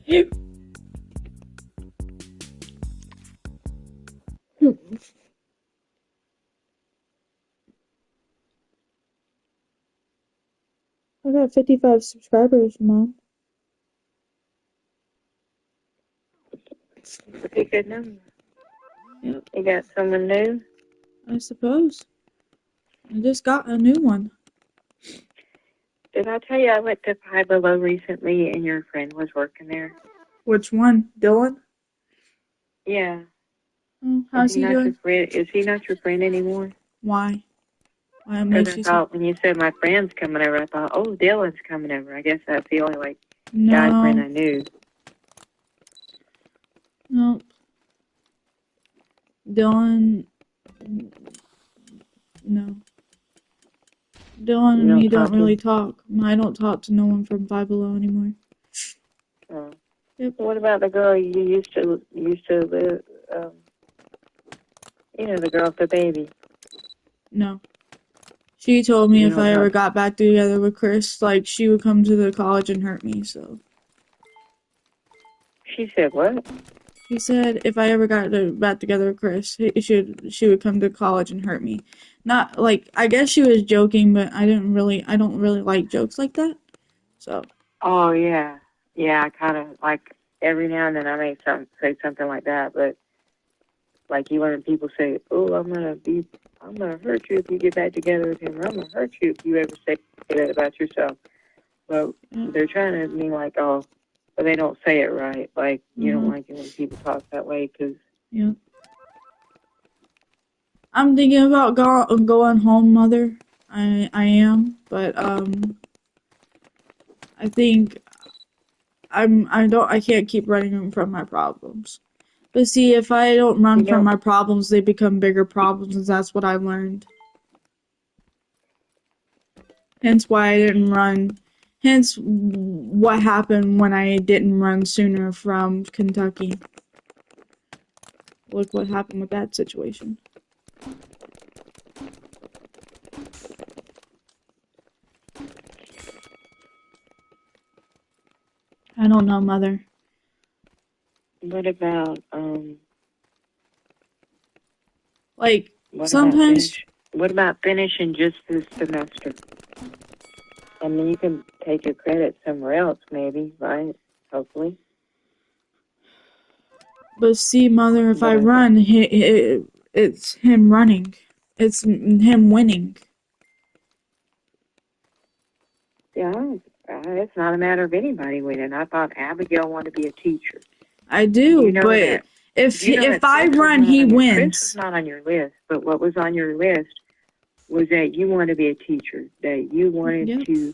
I got 55 subscribers, Mom. Pretty good number. Yep. You got someone new? I suppose. I just got a new one. Did I tell you I went to Five Below recently and your friend was working there? Which one? Dylan? Yeah. Oh, how's he doing? Is he not your friend anymore? Why? Why Because makes I you thought when you said my friend's coming over, I thought, oh, Dylan's coming over. I guess that's the only guy friend I knew. No. Dylan. No. Dylan and me don't really talk. I don't talk to no one from Five Below anymore. Oh. Yep. What about the girl you used to live? The girl with the baby. No. She told me if I ever got back together with Chris, like, she would come to the college and hurt me, so. She said what? She said if I ever got back together with Chris, she would come to college and hurt me. Not, like, I guess she was joking, but I don't really like jokes like that, so. Oh, yeah. Yeah, I kind of, like, every now and then I may say something like that, but, like, you when people say, oh, I'm gonna hurt you if you get back together with him, or I'm gonna hurt you if you ever say that about yourself. Well, they're trying to mean like, oh, but they don't say it right. Like, you don't like it when people talk that way, because... Yeah. I'm thinking about going home, Mother. I am, but, I think I can't keep running from my problems. But see, if I don't run from my problems, they become bigger problems, and that's what I learned. Hence why I didn't run. Hence what happened when I didn't run sooner from Kentucky. Look what happened with that situation. I don't know, Mother. What about, like, sometimes... What about finishing just this semester? I mean, you can take your credit somewhere else, maybe, right? Hopefully. But see, Mother, if I run, it's him running. It's him winning. Yeah, it's not a matter of anybody winning. I thought Abigail wanted to be a teacher. I do, but if I run, he wins. Chris was not on your list, but what was on your list was that you wanted to be a teacher, that you wanted to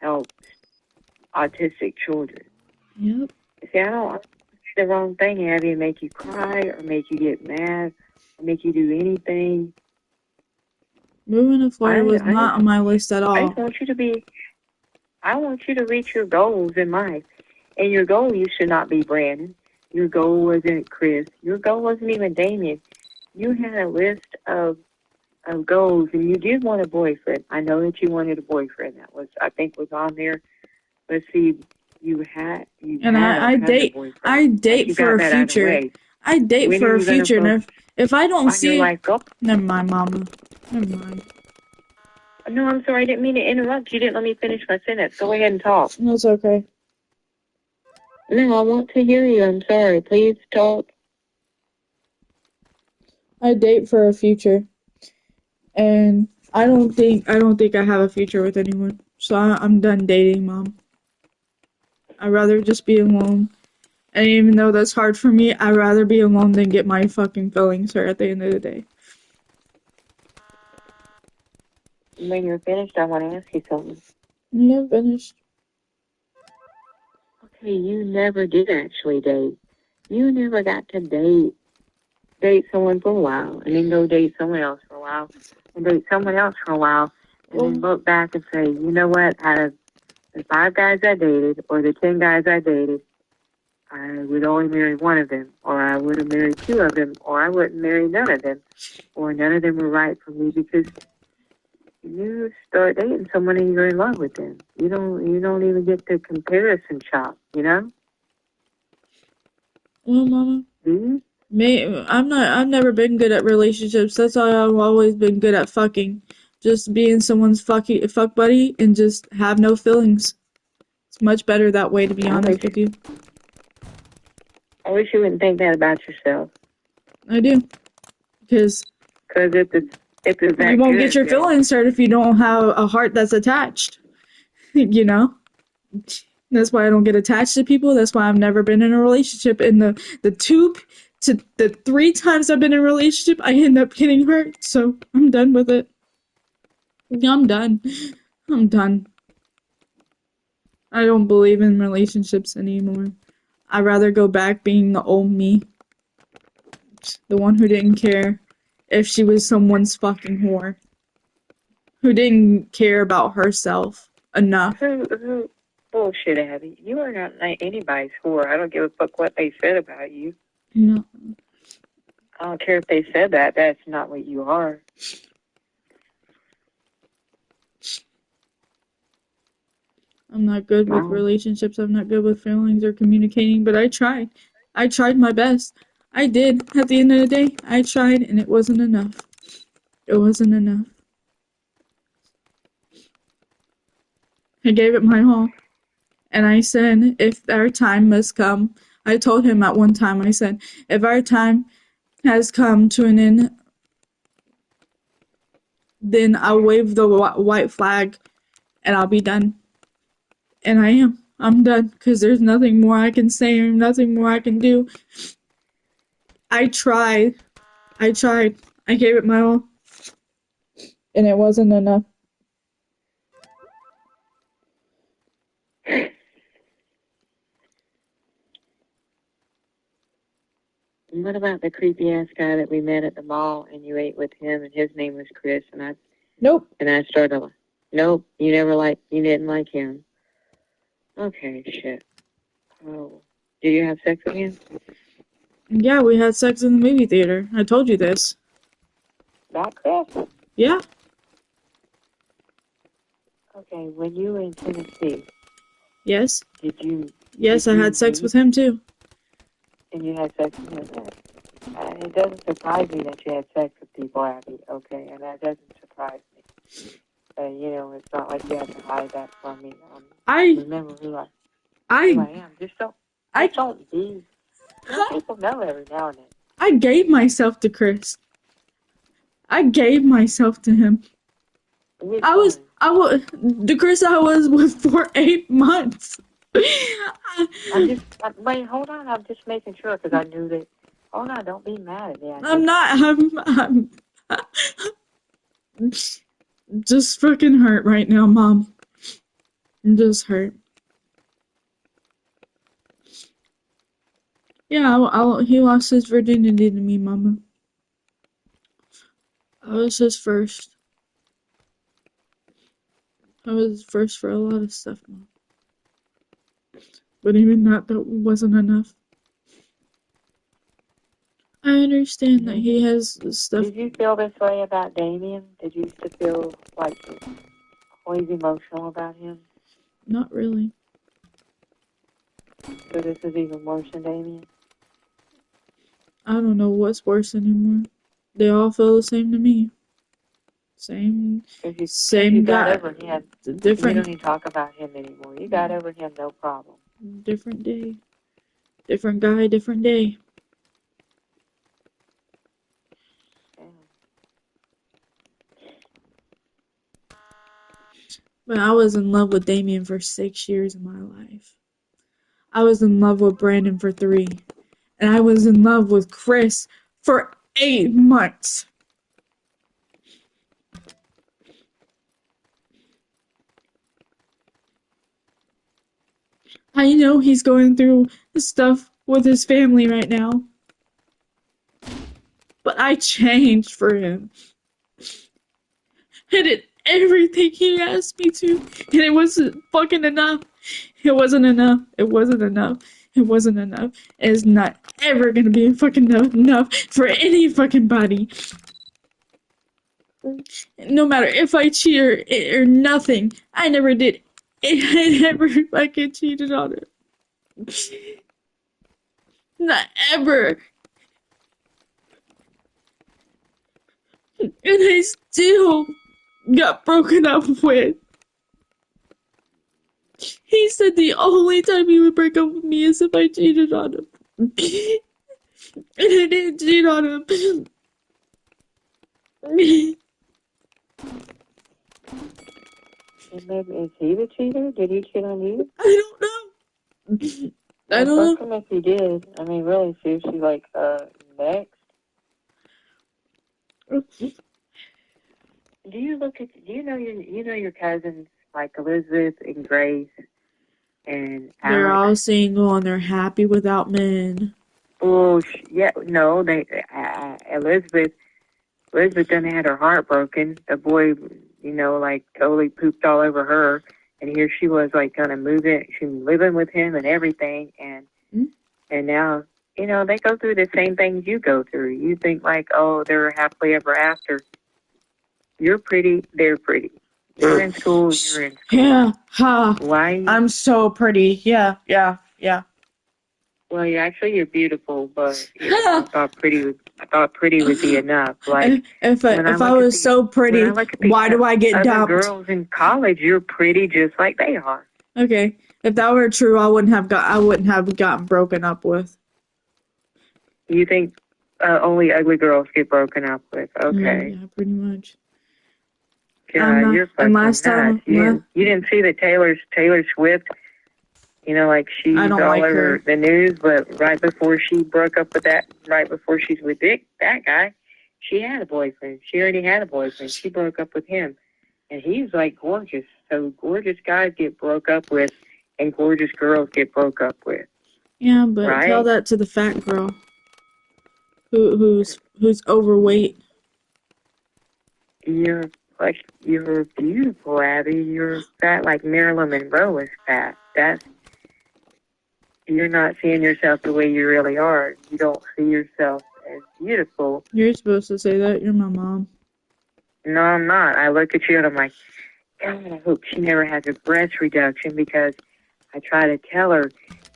help autistic children. Yep. See, I don't do the wrong thing, Abby, and make you cry or make you get mad or make you do anything. Moving to Florida was not on my list at all. I want you to reach your goals in life. And your goal used to not be Brandon. Your goal wasn't Chris. Your goal wasn't even Damien. You had a list of goals, and you did want a boyfriend. I know that you wanted a boyfriend. That was, I think, was on there. But see, I date for a future. I date for a future, and if I don't see it, never mind, Mama. Never mind. No, I'm sorry. I didn't mean to interrupt. You didn't let me finish my sentence. Go ahead and talk. That's okay. No, I want to hear you. I'm sorry. Please talk. I date for a future, and I don't think I have a future with anyone. So I'm done dating, Mom. I'd rather just be alone. And even though that's hard for me, I'd rather be alone than get my fucking feelings hurt at the end of the day. When you're finished, I want to ask you something. Yeah, I'm finished. Okay, you never did actually date. You never got to date someone for a while, and then go date someone else for a while, and date someone else for a while, and then look back and say, you know what, out of the 5 guys I dated, or the 10 guys I dated, I would only marry one of them, or I would have married 2 of them, or I wouldn't marry none of them, or none of them were right for me, because you start dating someone and you're in love with them. You don't even get the comparison shop, you know? Well, Mama, Hmm? I've never been good at relationships. That's why I've always been good at fucking. Just being someone's fuck buddy and just have no feelings. It's much better that way, to be I honest wish with you. I wish you wouldn't think that about yourself. I do. Because Because if it's you that won't get good, your Jay. feelings hurt if you don't have a heart that's attached. You know? That's why I don't get attached to people. That's why I've never been in a relationship. And the two to the three times I've been in a relationship, I end up getting hurt. So I'm done with it. I'm done. I'm done. I don't believe in relationships anymore. I'd rather go back being the old me, the one who didn't care if she was someone's fucking whore, who didn't care about herself enough. Who bullshit, Abby. You are not anybody's whore. I don't give a fuck what they said about you. You know, I don't care if they said that. That's not what you are. I'm not good with No. relationships. I'm not good with feelings or communicating, but I tried. I tried my best. I did. At the end of the day, I tried, and it wasn't enough. It wasn't enough. I gave it my all. And I said, if our time must come, I told him at one time, I said, if our time has come to an end, then I'll wave the white flag and I'll be done. And I am. I'm done because there's nothing more I can say or nothing more I can do. I tried. I tried. I gave it my all. And it wasn't enough. What about the creepy ass guy that we met at the mall and you ate with him and his name was Chris Nope. and I started. Nope, you didn't like him. Okay, shit. Oh, did you have sex with him? Yeah, we had sex in the movie theater. I told you this. Not Chris. Yeah. Okay, when you were in Tennessee, Yes. did you Yes, I had sex meet with him too. and you had sex with him? It doesn't surprise me that you had sex with people, Abby. Okay, and that doesn't surprise me. It's not like you have to hide that from me. I Remember who I I am. Just I don't be. Let people know every now and then. I gave myself to Chris. I gave myself to him. Which I was one? the Chris I was with for 8 months. Wait, hold on. I'm just making sure because I knew that. Hold on, don't be mad at me. I'm not. I'm just fucking hurt right now, Mom. I'm just hurt. Yeah, he lost his virginity to me, Mama. I was his first. I was his first for a lot of stuff, Mom. But even that wasn't enough. I understand that he has stuff. Did you feel this way about Damien? Did you used to feel like always emotional about him? Not really. So this is even worse than Damien? I don't know what's worse anymore. They all feel the same to me. Same You got guy. over him. You Different don't even talk about him anymore. You got over him, no problem. different day. Different guy, different day. Yeah. But I was in love with Damien for 6 years of my life. I was in love with Brandon for 3. And I was in love with Chris for 8 months. I know he's going through stuff with his family right now. But I changed for him. I did everything he asked me to. And it wasn't fucking enough. It wasn't enough. It wasn't enough. It wasn't enough. It's not ever gonna be fucking enough for any fucking body. No matter if I cheat or nothing. I never did. I never fucking cheated on him. Not ever. And I still got broken up with. He said the only time he would break up with me is if I cheated on him. And I didn't cheat on him. And maybe is he the cheater? Did he cheat on you? I don't know. I Well, don't fuck him if he did. I mean, really, seriously, like, next. know. Do you know your cousins, like Elizabeth and Grace and They're Alex? all single and they're happy without men. Oh, yeah, no, Elizabeth done had her heart broken. The boy, like totally pooped all over her. And here she was, like, gonna move in. She was living with him and everything. And now, they go through the same things you go through. You think, like, oh, they're happily ever after. You're pretty, they're pretty. You're in school, you're in school. Yeah, ha. Why? I'm so pretty. Yeah. Well, you're beautiful, but I thought pretty would be enough. Like If I was so pretty, why do I get other dumped? girls in college, you're pretty just like they are. Okay, if that were true, I wouldn't have gotten broken up with. You think only ugly girls get broken up with? Okay. Yeah, pretty much. God, you're fucking nuts. You didn't see that Taylor Swift, like she's I don't all like over her. the news, but right before she broke up with right before she's with that guy, she had a boyfriend. She already had a boyfriend. She broke up with him. And he's like gorgeous. So gorgeous guys get broke up with and gorgeous girls get broke up with. Yeah, but right? Tell that to the fat girl who's overweight. You're beautiful, Abby. You're fat like Marilyn Monroe is fat. You're not seeing yourself the way you really are. You don't see yourself as beautiful. You're supposed to say that. You're my mom. No, I'm not. I look at you and I'm like, God, I hope she never has a breast reduction because I try to tell her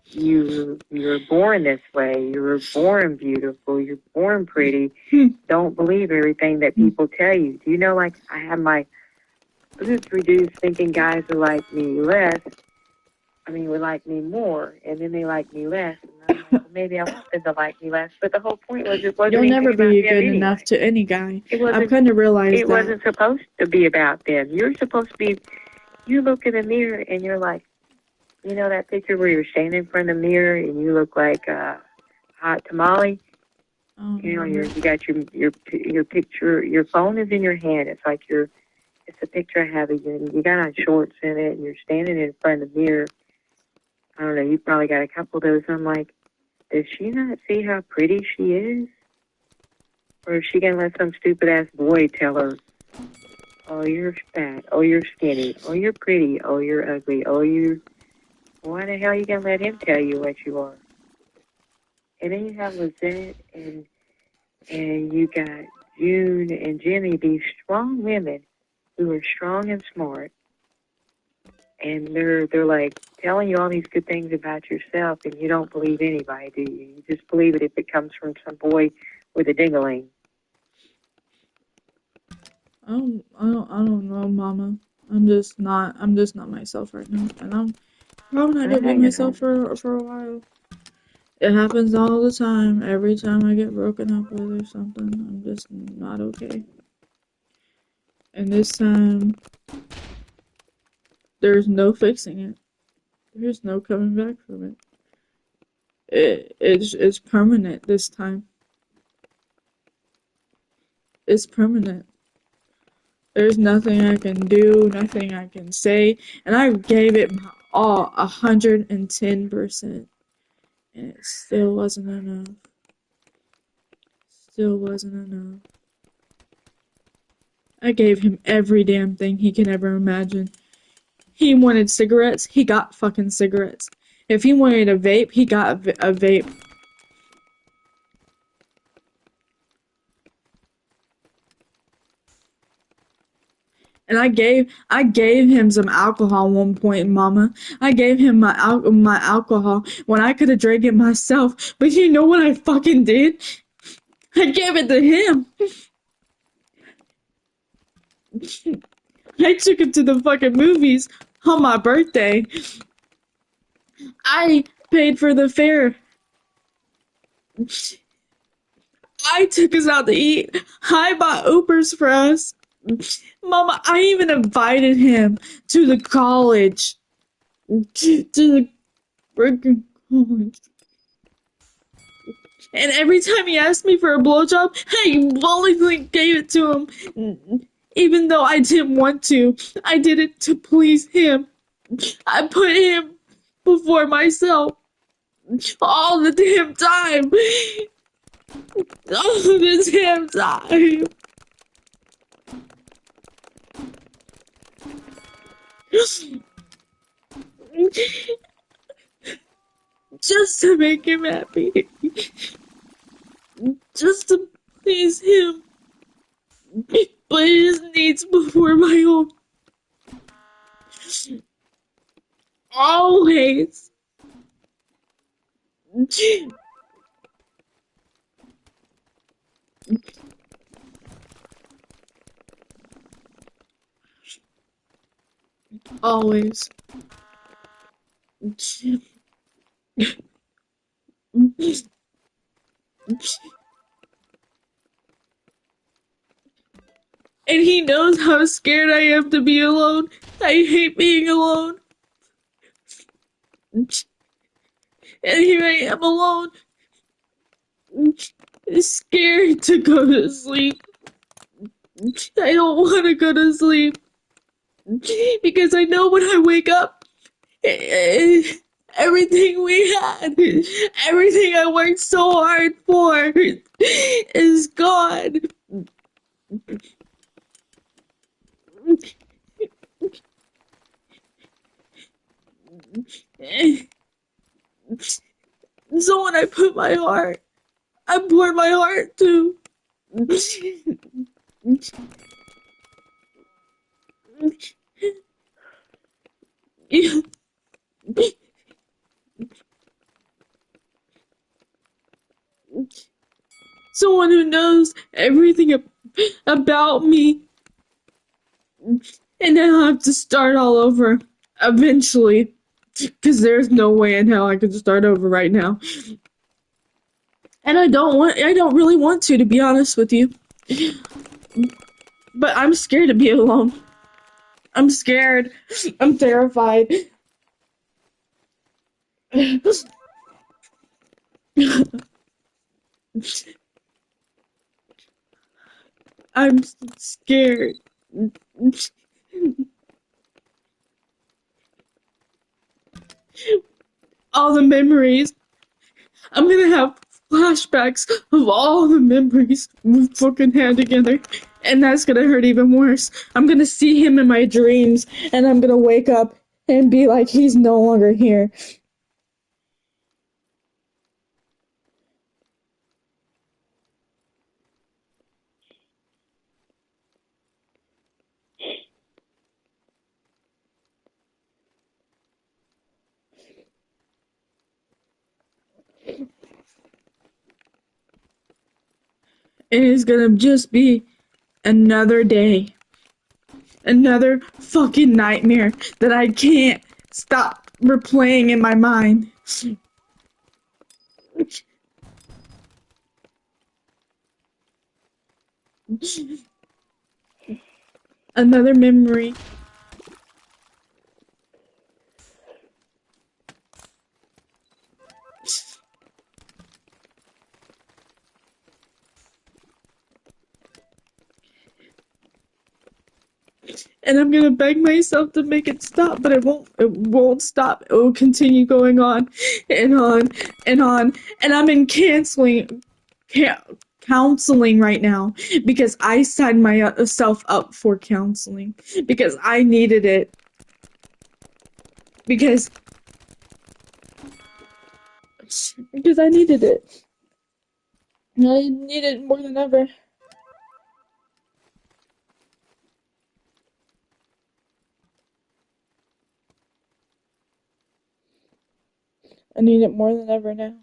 you were born this way. You were born beautiful. You're born pretty. Don't believe everything that people tell you. Do you know, like, I have my boobs reduced thinking guys would like me less. Would like me more, and then they like me less. And I'm like, well, maybe I want them to like me less. But the whole point was it wasn't. You'll never be good anyway. enough to any guy. I've kind of realized it wasn't supposed to be about them. You're supposed to be. You look in the mirror and you're like, that picture where you're standing in front of the mirror and you look like a hot tamale. You got your picture. Your phone is in your hand. It's like it's a picture I have of you. And you got on shorts in it, and you're standing in front of the mirror. I don't know, you probably got a couple of those. I'm like, does she not see how pretty she is? Or is she going to let some stupid-ass boy tell her, oh, you're fat, oh, you're skinny, oh, you're pretty, oh, you're ugly, oh, why the hell are you going to let him tell you what you are? And then you have Lizette and you got June and Jimmy, these strong women who are strong and smart. And they're like telling you all these good things about yourself, and you don't believe anybody, do you? You just believe it if it comes from some boy with a ding-a-ling. I don't know, Mama. I'm just not myself right now, and I'm probably not gonna be myself for a while. It happens all the time. Every time I get broken up with or something, I'm just not okay. And this time, there's no fixing it. There's no coming back from it. It's permanent this time. It's permanent. There's nothing I can do, nothing I can say, and I gave it all 110%, and it still wasn't enough. Still wasn't enough. I gave him every damn thing he can ever imagine. He wanted cigarettes, he got fucking cigarettes. If he wanted a vape, he got a vape. And I gave him some alcohol one point, Mama. I gave him my alcohol when I could have drank it myself. But you know what I fucking did? I gave it to him. I took him to the fucking movies on my birthday. I paid for the fare. I took us out to eat. I bought Ubers for us. Mama, I even invited him to the college. To the freaking college. And every time he asked me for a blowjob, I willingly gave it to him. Even though I didn't want to. I did it to please him. I put him before myself all the damn time. All the damn time. Just to make him happy. Just to please him. But his needs before my own. Always. Always. And he knows how scared I am to be alone. I hate being alone. And here I am alone, scared to go to sleep. I don't want to go to sleep because I know when I wake up, everything we had, everything I worked so hard for is gone. Someone I poured my heart to. Someone who knows everything about me, and now I have to start all over eventually, because there's no way in hell I could start over right now. And I don't really want to be honest with you. But I'm scared to be alone. I'm scared. I'm terrified. I'm scared. All the memories. I'm gonna have flashbacks of all the memories we fucking had together. And that's gonna hurt even worse. I'm gonna see him in my dreams, and I'm gonna wake up and be like, he's no longer here. And it's gonna just be another day. Another fucking nightmare that I can't stop replaying in my mind. Another memory. And I'm gonna beg myself to make it stop, but it won't stop. It will continue going on and on and on. And I'm in counseling right now because I signed myself up for counseling because I needed it. Because I needed it. I need it more than ever. I need it more than ever now.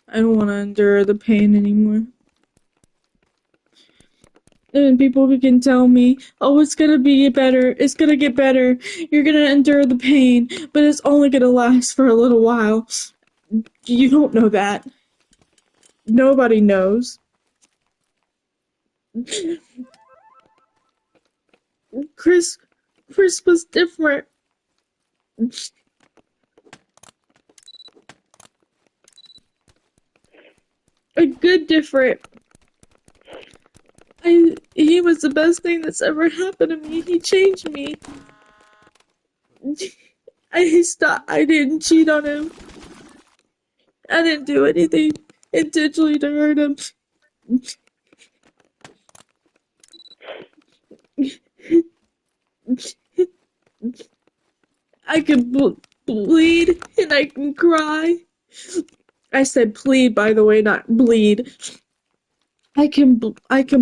I don't want to endure the pain anymore. And people can tell me, oh, it's gonna be better, it's gonna get better, you're gonna endure the pain, but it's only gonna last for a little while. You don't know that. Nobody knows. Chris, Chris was different. A good different. He was the best thing that's ever happened to me. He changed me. I didn't cheat on him. I didn't do anything intentionally to hurt him. I can bleed and I can cry. I said plead, by the way, not bleed. I can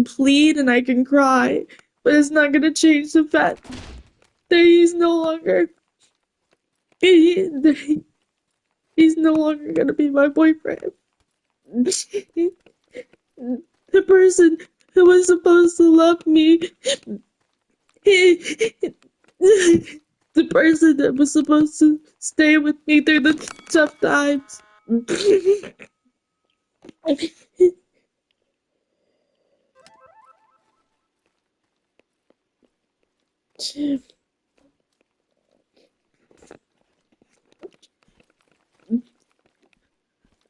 plead and I can cry, but it's not gonna change the fact that he's no longer he, he's no longer gonna be my boyfriend. The person who was supposed to love me, the person that was supposed to stay with me through the tough times.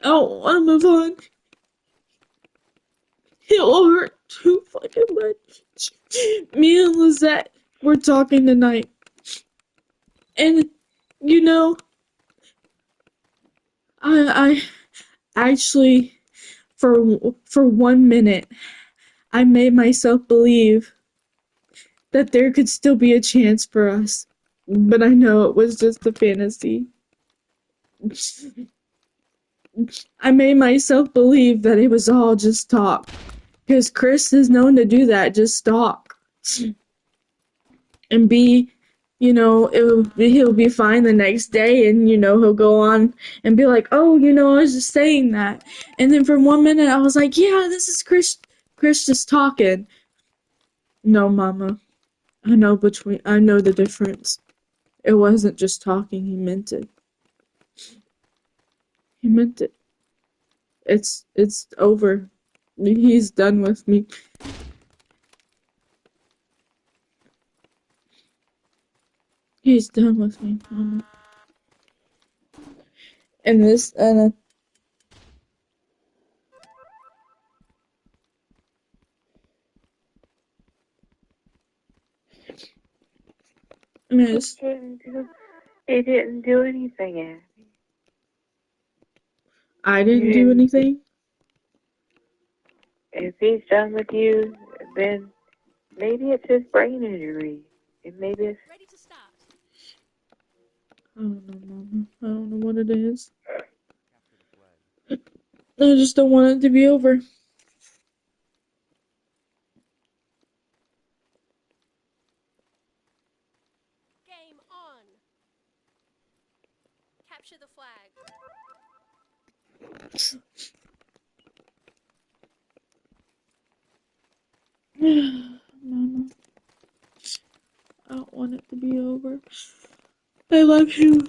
I don't want to move on. It will hurt too fucking much. Me and Lizette were talking tonight, and you know, I actually for 1 minute I made myself believe that there could still be a chance for us, but I know it was just a fantasy. I made myself believe that it was all just talk. Because Chris is known to do that, just talk. And he'll be fine the next day, and, he'll go on and be like, oh, I was just saying that. And then for 1 minute, I was like, yeah, this is Chris just talking. No, Mama. I know the difference. It wasn't just talking, he meant it. He meant it. It's over. He's done with me. He's done with me, Mama. And this, Miss, He didn't do anything, Abby. I didn't do anything. If he's done with you, then maybe it's his brain injury. And maybe it's... Ready to start. I don't know, Mama. I don't know what it is. I just don't want it to be over. Game on. Capture the flag. Mama, I don't want it to be over. I love you.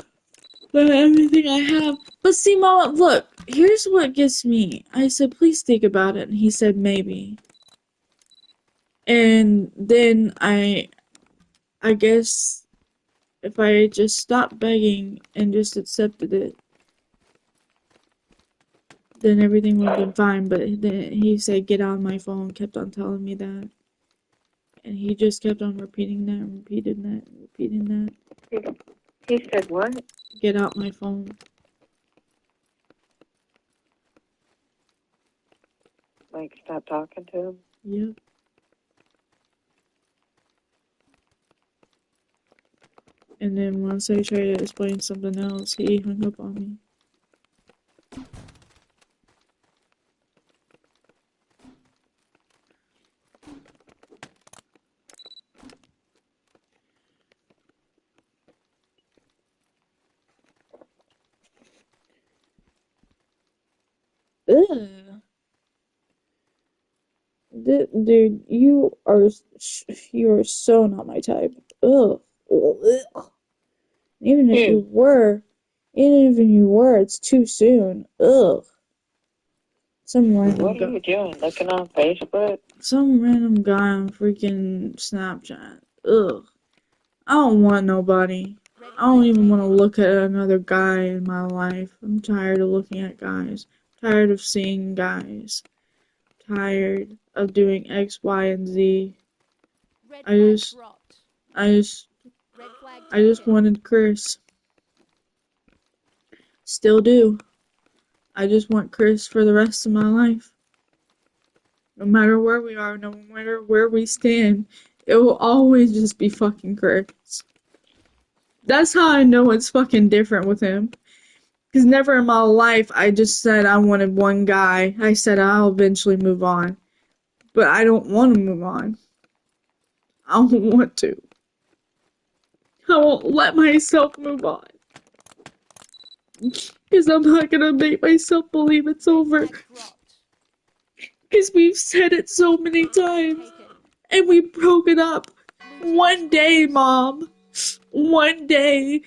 But everything I have. But see, Mama, look, here's what gets me. I said, please think about it. And he said, maybe. And then I guess if I just stopped begging and just accepted it, then everything would have been fine. But then he said, get on my phone, kept on telling me that. And he just kept on repeating that, repeating that. He said what? Get out my phone. Like, stop talking to him? Yep. And then once I tried to explain something else, he hung up on me. Ugh. Dude, you are so not my type. Ugh. Ugh. Even if you Hmm. were, even if you were, it's too soon. Ugh. Some random What are guy, you doing? Looking on Facebook? some random guy on freaking Snapchat. Ugh. I don't want nobody. Red I don't flag even want to taken. look at another guy in my life. I'm tired of looking at guys. Tired of seeing guys. Tired of doing X, Y, and Z. Red I flag just, dropped. I just, Red flag I just taken. wanted Chris. Still do. I just want Chris for the rest of my life. No matter where we are, no matter where we stand, it will always just be fucking Chris. That's how I know it's fucking different with him. Because never in my life I just said I wanted one guy. I said I'll eventually move on. But I don't want to move on. I don't want to. I won't let myself move on. Because I'm not gonna make myself believe it's Red over. flag dropped. Because we've said it so many Red flag times. taken. And we broke it up. Blue team One day, scores. Mom. One day.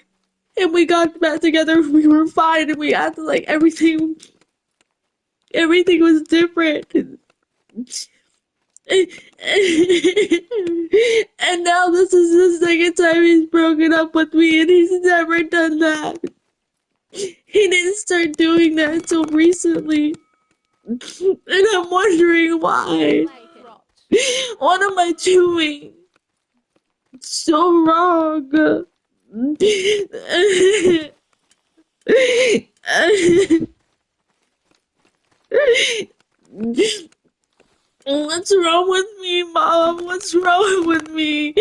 And we got back together. We were fine. And we acted like everything was different. And now this is the second time he's broken up with me, and he's never done that. He didn't start doing that until recently. And I'm wondering Red why. flag dropped. What am I doing so wrong? What's wrong with me, Mom? What's wrong with me?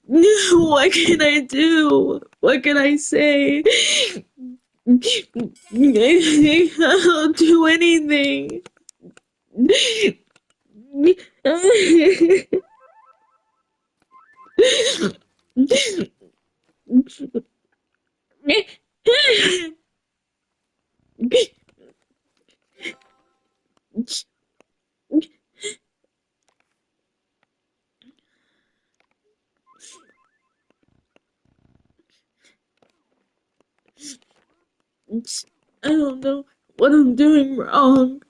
What can I do? What can I say? I'll do anything. I don't know what I'm doing wrong.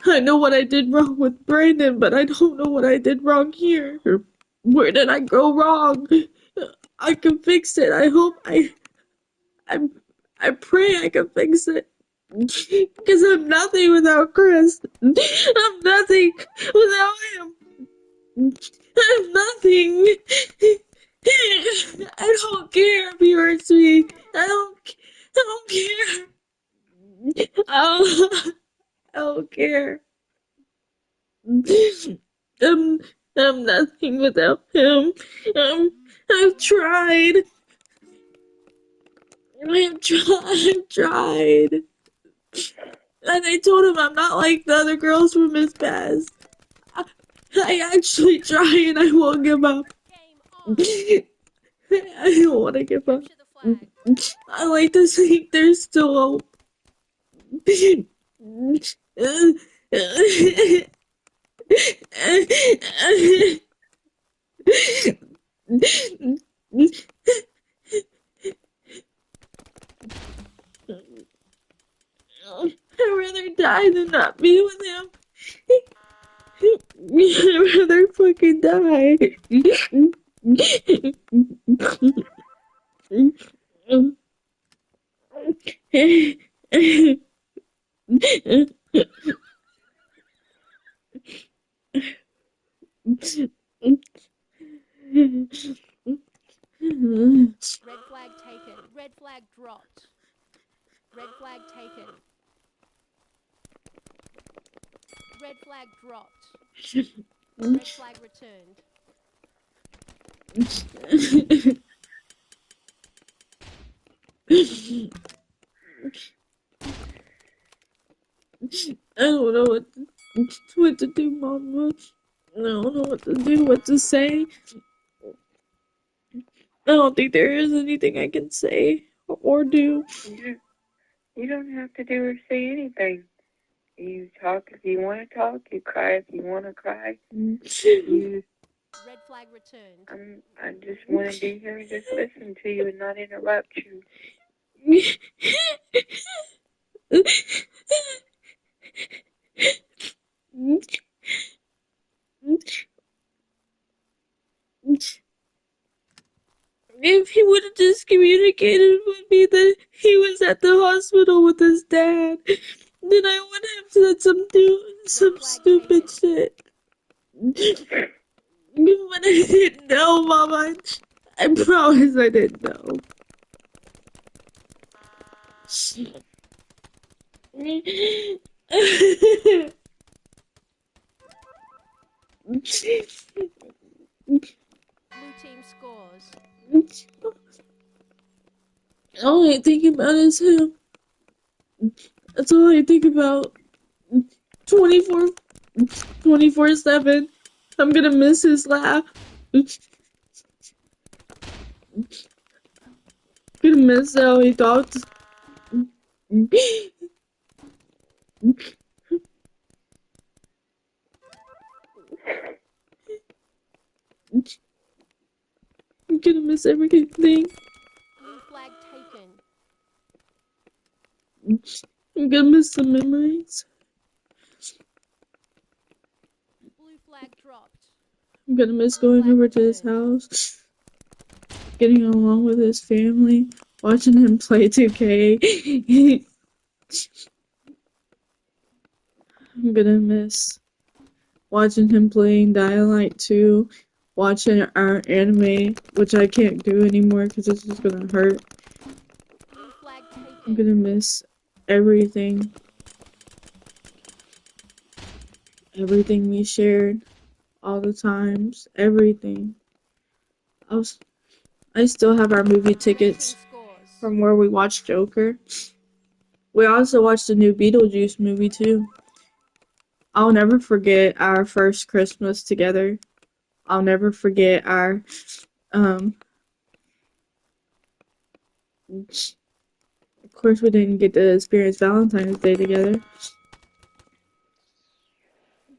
I know what I did wrong with Brandon, but I don't know what I did wrong here. Where did I go wrong? I can fix it. I, I pray I can fix it. Because I'm nothing without Chris. I'm nothing without him. I'm nothing. I don't care if he hurts me. I don't care. I don't care. I'm, I'm nothing without him. Um, I've tried. I've tried. And I told him I'm not like the other girls from his past. I actually try and I won't give up. Game on. I don't want to give up. Capture the flag. I like to think there's still hope. I'd rather die than not be with him. I'd rather fucking die. Red flag taken. Red flag dropped. Red flag taken. Red flag dropped. Red flag returned. I don't know what to do, Mama. I don't know what to do, what to say. I don't think there is anything I can say or do. You don't have to do or say anything. You talk if you want to talk. You cry if you want to cry. You, Red flag returned. I just want to be here and just listen to you and not interrupt you. If he would have just communicated with me that he was at the hospital with his dad, then I would have said some stupid shit. But I didn't know, Mama. I promise I didn't know. Blue team scores. All I think about is him. That's all I think about. 24, 24/7. I'm gonna miss his laugh. Gonna miss how he talked. I'm gonna miss everything. Blue flag taken. I'm gonna miss the memories. Blue flag dropped. I'm gonna miss going over to his house, getting along with his family, watching him play 2K. I'm gonna miss watching him playing Dying Light 2, watching our anime, which I can't do anymore because it's just gonna hurt. Blue flag taken. I'm gonna miss everything. Everything we shared, all the times, everything. I still have our movie tickets from where we watched Joker. We also watched the new Beetlejuice movie too. I'll never forget our first Christmas together. I'll never forget our of course we didn't get to experience Valentine's Day together.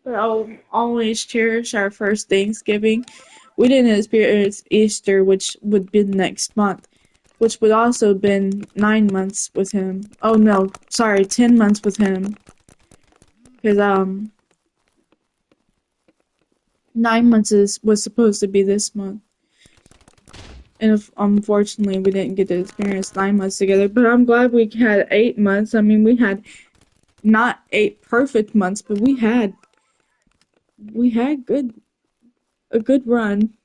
But I'll always cherish our first Thanksgiving. We didn't experience Easter, which would be next month, which would also have been 9 months with him. Oh no, sorry, 10 months with him. Because 9 months was supposed to be this month. And unfortunately, we didn't get to experience 9 months together. But I'm glad we had 8 months. I mean, we had not 8 perfect months, but we had a good run,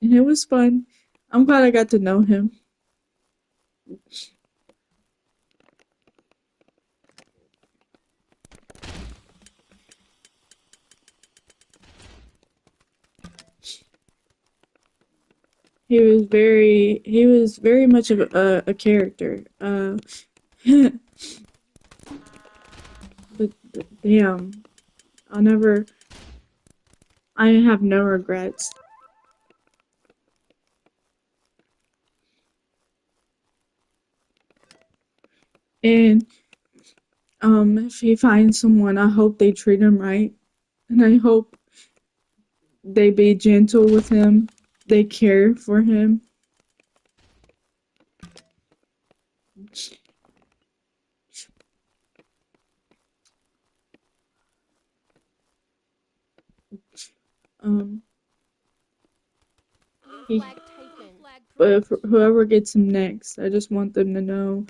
and it was fun. I'm glad I got to know him. He was very much of a character. But damn, I have no regrets. And if he finds someone, I hope they treat him right, and I hope they be gentle with him. They care for him. Um, he, but if whoever gets him next, I just want them to know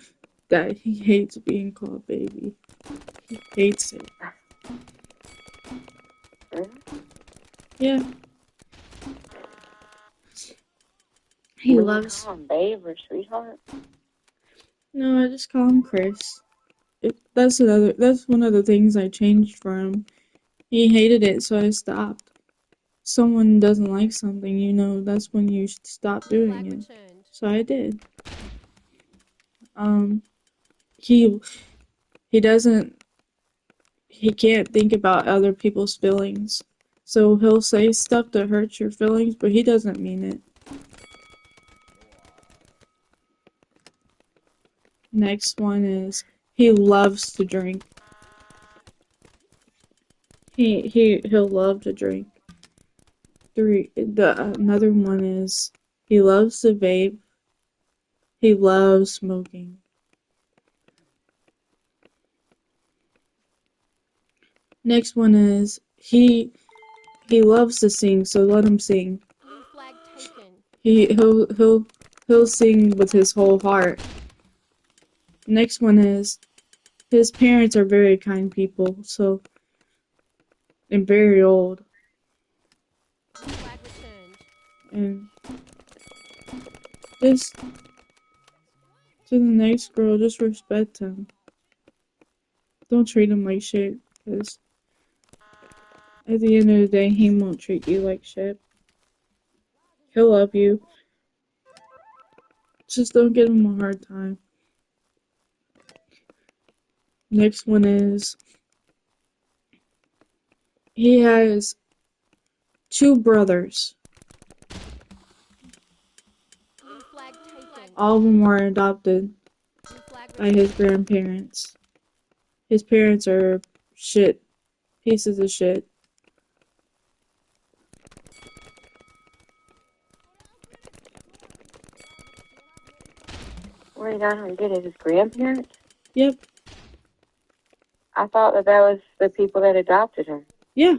that he hates being called baby. He hates it. Yeah. He loves. Call him babe or sweetheart. No, I just call him Chris. That's one of the things I changed for him. He hated it, so I stopped. Someone doesn't like something, that's when you should stop doing it. So I did. He doesn't. He can't think about other people's feelings. So he'll say stuff that hurts your feelings, but he doesn't mean it. Next one is he loves to drink. He'll love to drink. Another one is he loves to vape. He loves smoking. Next one is he loves to sing, so let him sing. Blue flag taken. He'll sing with his whole heart. Next one is his parents are very kind people, so and very old. Blue flag returned. And just to the next girl, just respect him. Don't treat him like shit, because at the end of the day, he won't treat you like shit. He'll love you. Just don't give him a hard time. Next one is he has 2 brothers. Blue flag taken. All of them are adopted Blue flag by his returned. grandparents. His parents are shit. Pieces of shit. Wait, I don't get it. His grandparents? Yep. I thought that was the people that adopted him. Yeah.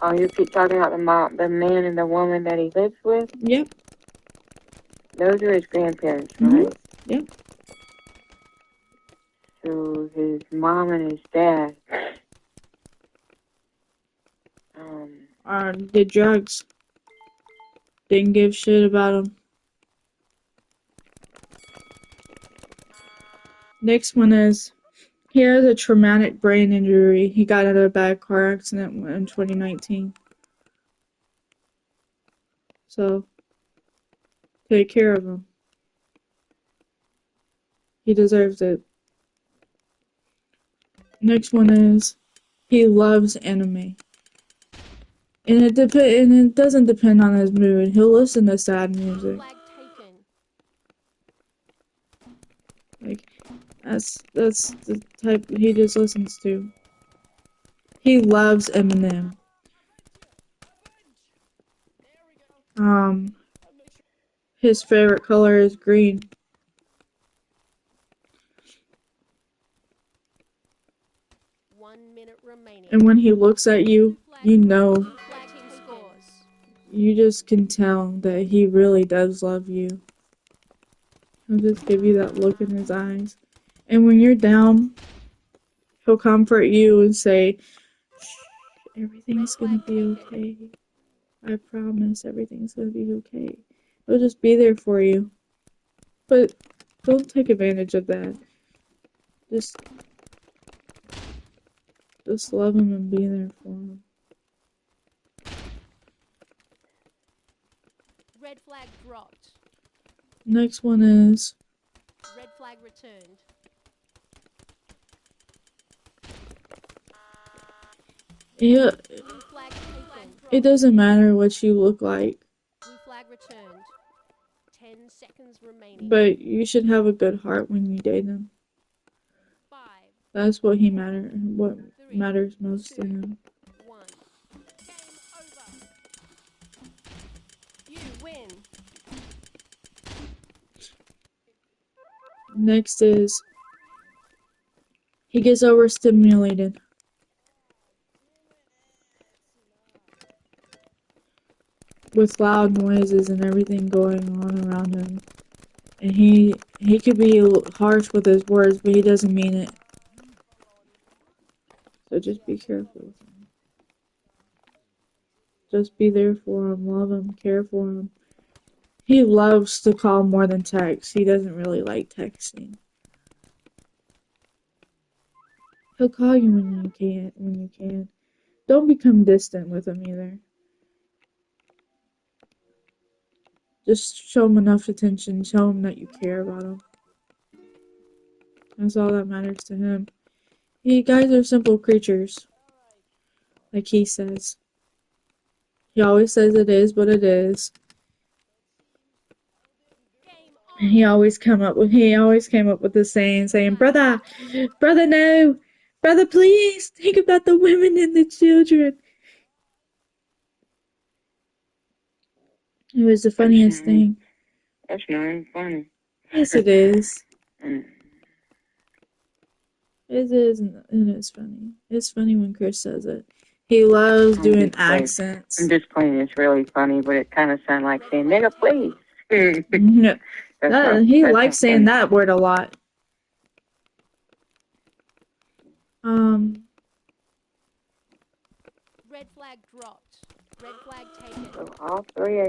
Oh, you keep talking about the man and the woman that he lives with? Yep. Those are his grandparents, Mhm. right? Yep. So his mom and his dad Did drugs. Didn't give shit about him. Next one is he has a traumatic brain injury. He got in a bad car accident in 2019. So take care of him. He deserves it. Next one is he loves anime. And it doesn't depend on his mood. He'll listen to sad Blue music. flag taken. Like that's the type he just listens to. He loves Eminem. His favorite color is green. 1 minute remaining. And when he looks at you, you know, Blue flag team scores. you just can tell that he really does love you. He'll just give you that look in his eyes. And when you're down, he'll comfort you and say, "Shh, everything's gonna be okay. I promise everything's gonna be okay." He'll just be there for you. But don't take advantage of that. Just love him and be there for him. Red flag dropped. Next one is Red flag returned. yeah. Blue flag taken. It doesn't matter what you look like, Blue flag returned. 10 seconds remaining. but you should have a good heart when you date him. 5, That's what what matters most to him. 1. Game over. You win. Next is he gets overstimulated with loud noises and everything going on around him. And he could be harsh with his words, but he doesn't mean it. So just be careful with him. Just be there for him, love him, care for him. He loves to call more than text. He doesn't really like texting. He'll call you when you can. Don't become distant with him either. Just show him enough attention. Show him that you care about him. That's all that matters to him. Guys are simple creatures, like he says. He always says it is what it is. Game He always came up with this saying, "Brother, brother, no, brother, please think about the women and the children." It was the funniest thing. That's not even funny. Yes, it is. Mm. It is, and it's funny. It's funny when Chris says it. He loves doing accents. I'm just playing. It's really funny, but it kind of sounds like saying, "Nigga, please." He likes saying that word a lot. Red flag dropped. Red flag taken. So all three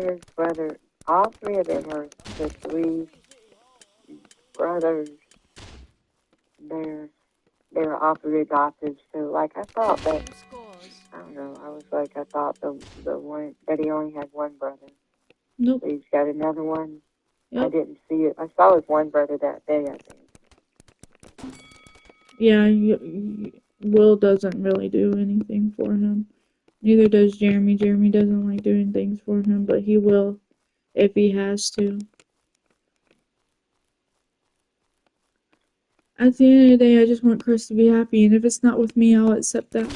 of them are the three brothers. They were all three adopted. So like I thought that. Team scores. I don't know. I thought the one that he only had one brother. Nope. So he's got another one. Yep. I didn't see it. I saw his one brother that day, I think. Yeah, Will doesn't really do anything for him. Neither does Jeremy. Jeremy doesn't like doing things for him, but he will if he has to. At the end of the day, I just want Chris to be happy, and if it's not with me, I'll accept that.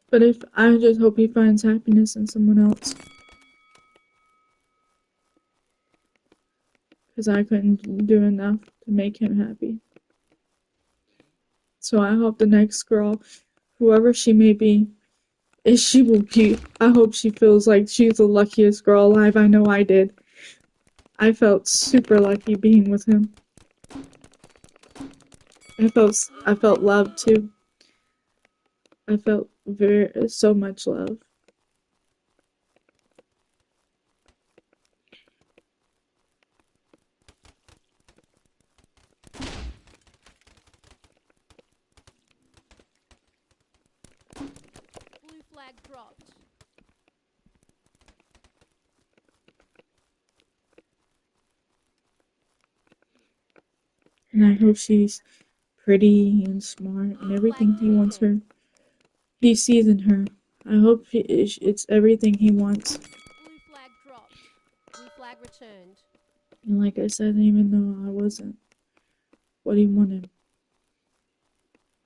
But I just hope he finds happiness in someone else. Because I couldn't do enough to make him happy. So I hope the next girl, whoever she may be, I hope she feels like she's the luckiest girl alive. I know I did. I felt super lucky being with him. I felt love too. I felt so much love. Blue flag dropped. And I hope she's pretty and smart and everything he wants her. He sees in her. I hope it's everything he wants. Blue flag dropped. Blue flag returned. And like I said, even though I wasn't what he wanted,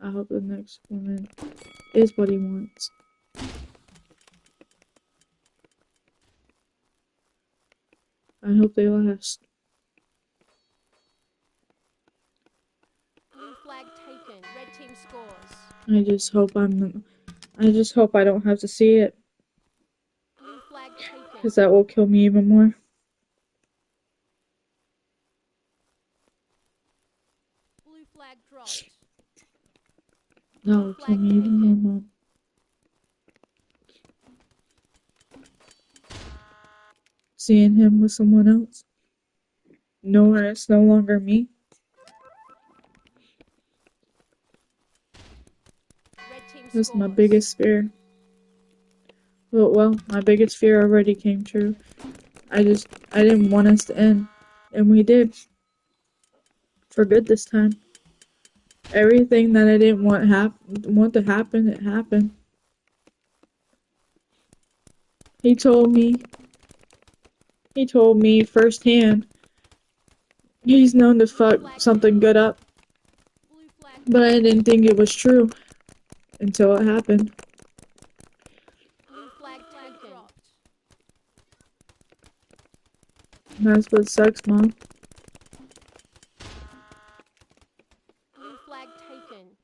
I hope the next woman is what he wants. I hope they last. Blue flag taken. Red team scores. I just hope I don't have to see it. Blue flag taken. Because that will kill me even more. Blue flag dropped. That will kill me even more, Mom. Seeing him with someone else. Knowing it's no longer me. That's my biggest fear. Well, my biggest fear already came true. I didn't want us to end. And we did. For good this time. Everything that I didn't want to happen, it happened. He told me firsthand he's known to fuck something good up. But I didn't think it was true until it happened. Blue flag taken. That's what sucks, Mom. Blue flag taken.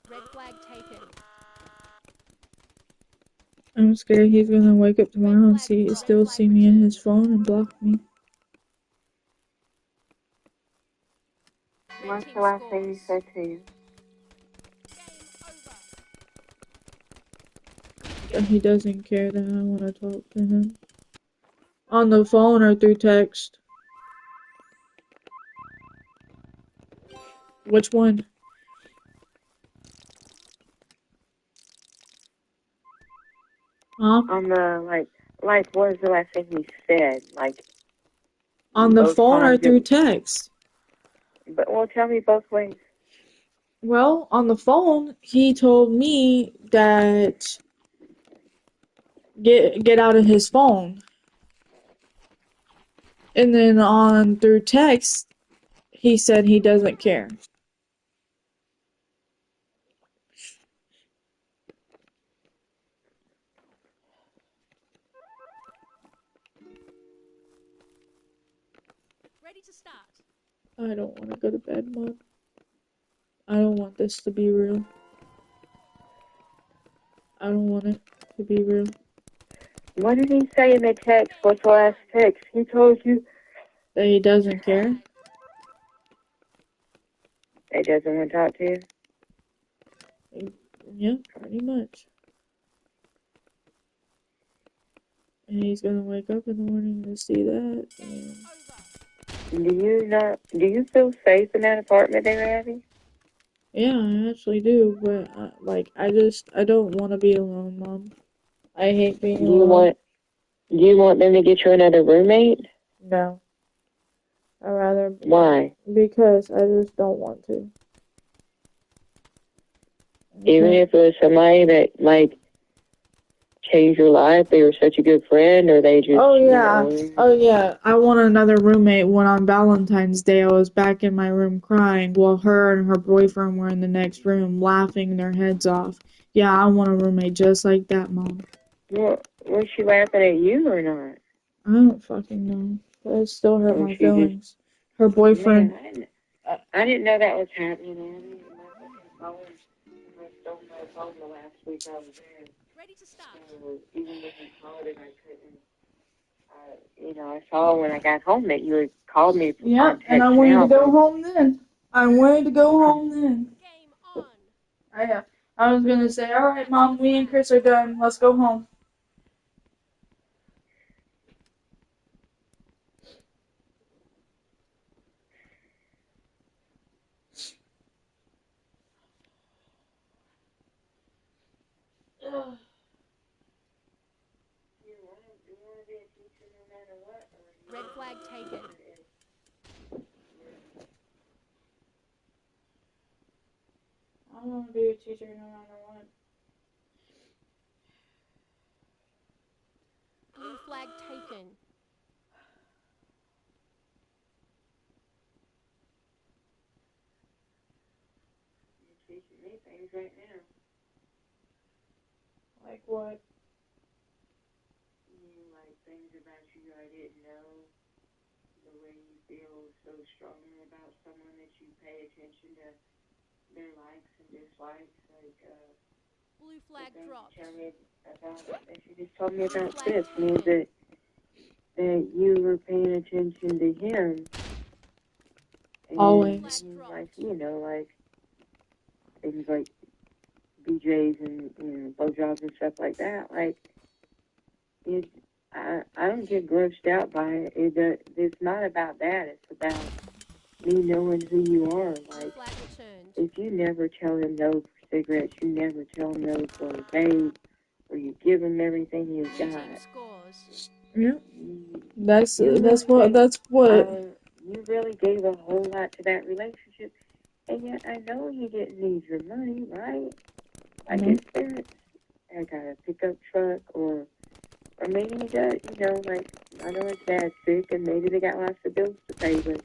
Red flag taken. I'm scared he's gonna wake up tomorrow and still see me in his phone and block me. What's the last thing he said to you? And he doesn't care that I want to talk to him. On the phone or through text. Which one? On the like what was the last thing he said? Like on the phone or through text? But well, tell me both ways. Well, on the phone, he told me that get out of his phone. And then on through text, he said he doesn't care. Ready to start. I don't want to go to bed, Mom. I don't want this to be real. I don't want it to be real. What did he say in the text? What's the last text? He told you That he doesn't care. he doesn't want to talk to you. Yeah, pretty much. And he's gonna wake up in the morning to see that. And Do you feel safe in that apartment there, Abby? yeah, I actually do, but I don't want to be alone, Mom. I hate being alone. Do you want them to get you another roommate? No, I rather Why? because I just don't want to. Even if it was somebody that changed your life, they were such a good friend, or they just Oh yeah, you know, oh yeah. I want another roommate. When on Valentine's Day, I was back in my room crying while her and her boyfriend were in the next room laughing their heads off. Yeah, I want a roommate just like that, Mom. Well, was she laughing at you or not? I don't fucking know. But it still hurt Or my she just feelings. Her boyfriend. man, I didn't know that was happening, Abby. My stole my phone the last week I was there. Ready to start. So even when you called it, I couldn't. I saw when I got home that you had called me for Yeah, context and I wanted now, to go but home then. I wanted to go home then. Game on. I was gonna say, all right, Mom, me and Chris are done. Let's go home. Ugh. Red flag taken. I want to be a teacher no matter what. Blue flag taken. you're teaching me things right now. Like what? Things about you I didn't know. The way you feel so strongly about someone that you pay attention to their likes and dislikes. Blue flag dropped. That you just told me about Flag this taken. means that you were paying attention to him. And Always. things things like BJ's and blowjobs and stuff like that. I don't get grossed out by it. It's not about that. It's about me knowing who you are. Blue flag returned. If you never tell him no for cigarettes, you never tell him no for a vape, or you give him everything you've Blue got. team scores. Yeah. You That's really what. you really gave a whole lot to that relationship, and yet I know he didn't need your money, right? His parents had got a pickup truck, or maybe he does. I know his dad's sick, and maybe they got lots of bills to pay, but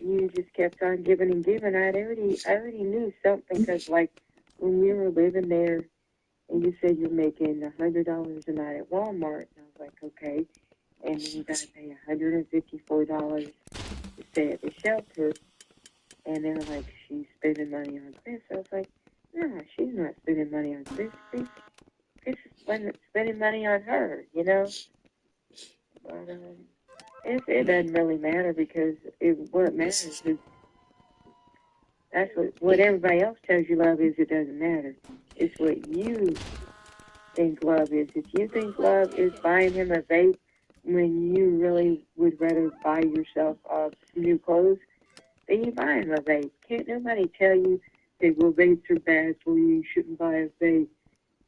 you just kept on giving and giving. I already knew something because, when we were living there, and you said you're making $100 a night at Walmart, and I was like, okay, and then you got to pay $154 to stay at the shelter, and they were like, she's spending money on Chris. I was like, no, she's not spending money on Chris. Chris is spending money on her, But it doesn't really matter because what matters is that's what everybody else tells you love is. It doesn't matter. It's what you think love is. If you think love is buying him a vape when you really would rather buy yourself some new clothes, then you buy him a vape. Can't nobody tell you that, well, vapes are bad for you, you shouldn't buy a vape.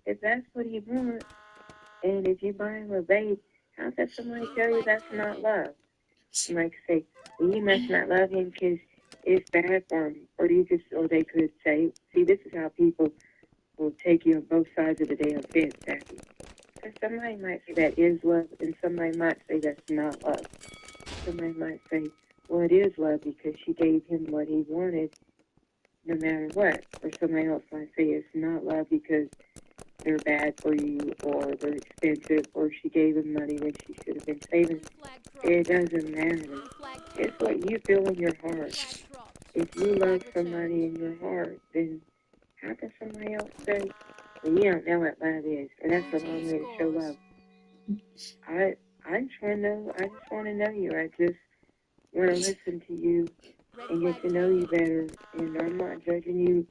If that's what he wants, and if you buy him a vape, how does somebody tell you that's not love? You might say, well, you must not love him because is bad for them, or do you just, or they could say, see, this is how people will take you on both sides of the damn fence, Abby. Because somebody might say that is love, and somebody might say that's not love. Somebody might say, well, it is love because she gave him what he wanted no matter what. Or somebody else might say it's not love because they're bad for you or they're expensive or she gave him money when she should have been saving. It doesn't matter. It's what you feel in your heart. If you love somebody in your heart, then how can somebody else say, well, you don't know what love is? And that's the wrong way to show love. I just want to know you. I just want to listen to you and get to know you better. And I'm not judging you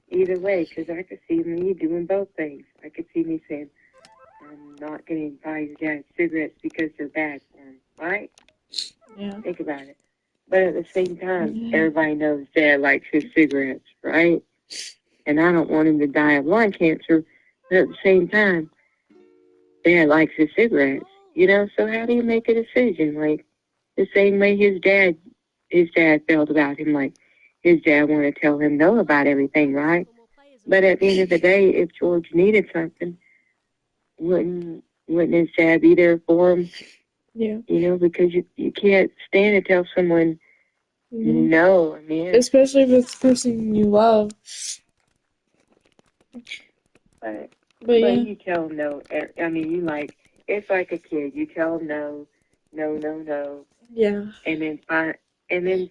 either way, because I could see me doing both things. I could see me saying, I'm not going to buy your dad cigarettes because they're bad for him, right? Yeah. Think about it. But at the same time, everybody knows Dad likes his cigarettes, right? And I don't want him to die of lung cancer, but at the same time, Dad likes his cigarettes. You know, so how do you make a decision? Like, the same way his dad felt about him, like, his dad wanted to tell him no about everything, right? But at the end of the day, if George needed something, wouldn't his dad be there for him? Yeah. You know, because you can't stand to tell someone no. I mean, especially if it's the person you love. but yeah. you tell them no. I mean, it's like a kid. You tell them no, no, no, no. Yeah. And then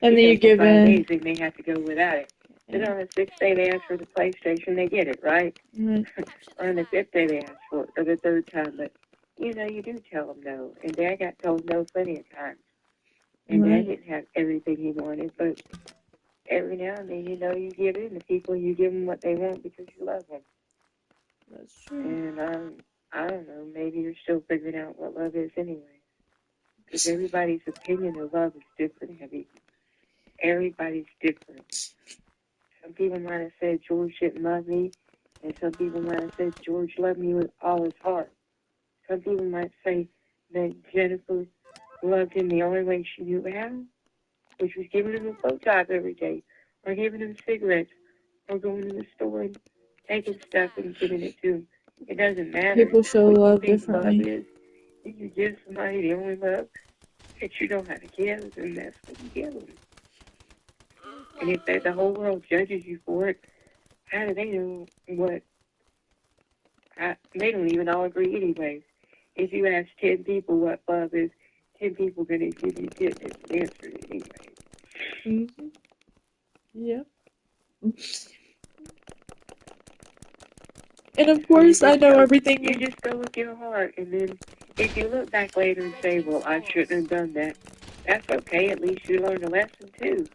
you give for 5 in. days they may have to go without it. Then on the 6th day they ask for the PlayStation, they get it, right? Or on the 5th day they ask for it, or the 3rd time. But you know, you do tell them no. And Dad got told no plenty of times. And Dad didn't have everything he wanted, but every now and then, you know, you give in to people, you give them what they want because you love them. That's true. And I don't know, maybe you're still figuring out what love is anyway. Because everybody's opinion of love is different, Abby. Everybody's different. Some people might have said George didn't love me, and some people might have said George loved me with all his heart. Some people might say that Jennifer loved him the only way she knew how, which was giving him a blowjob every day, or giving him cigarettes, or going to the store and taking stuff and giving it to him. It doesn't matter. People show what love you think differently. love is. If you give somebody the only love that you know how to give, then that's what you give them. And if the whole world judges you for it, how do they know what? They don't even all agree anyways. If you ask 10 people what love is, 10 people are going to give you 10 different answers anyway. Mm-hmm. Yeah. And of course, I know everything. You just go with your heart, and then if you look back later and say, well, I shouldn't have done that, that's okay. At least you learned a lesson, too.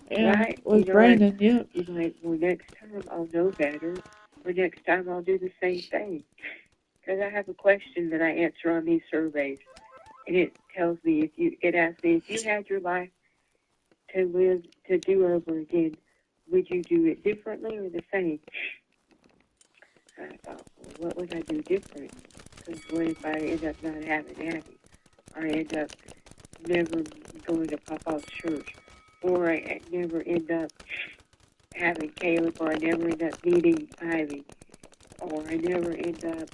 Yeah, right? with Brandon, yeah. You're like, well, next time I'll know better, or next time I'll do the same thing. Because I have a question that I answer on these surveys, and it tells me, it asks me, if you had your life to do over again, would you do it differently or the same? I thought, well, what would I do different? Because what if I end up not having Abby? Or I end up never going to Papa's church? Or I never end up having Caleb, or I never end up meeting Ivy? Or I never end up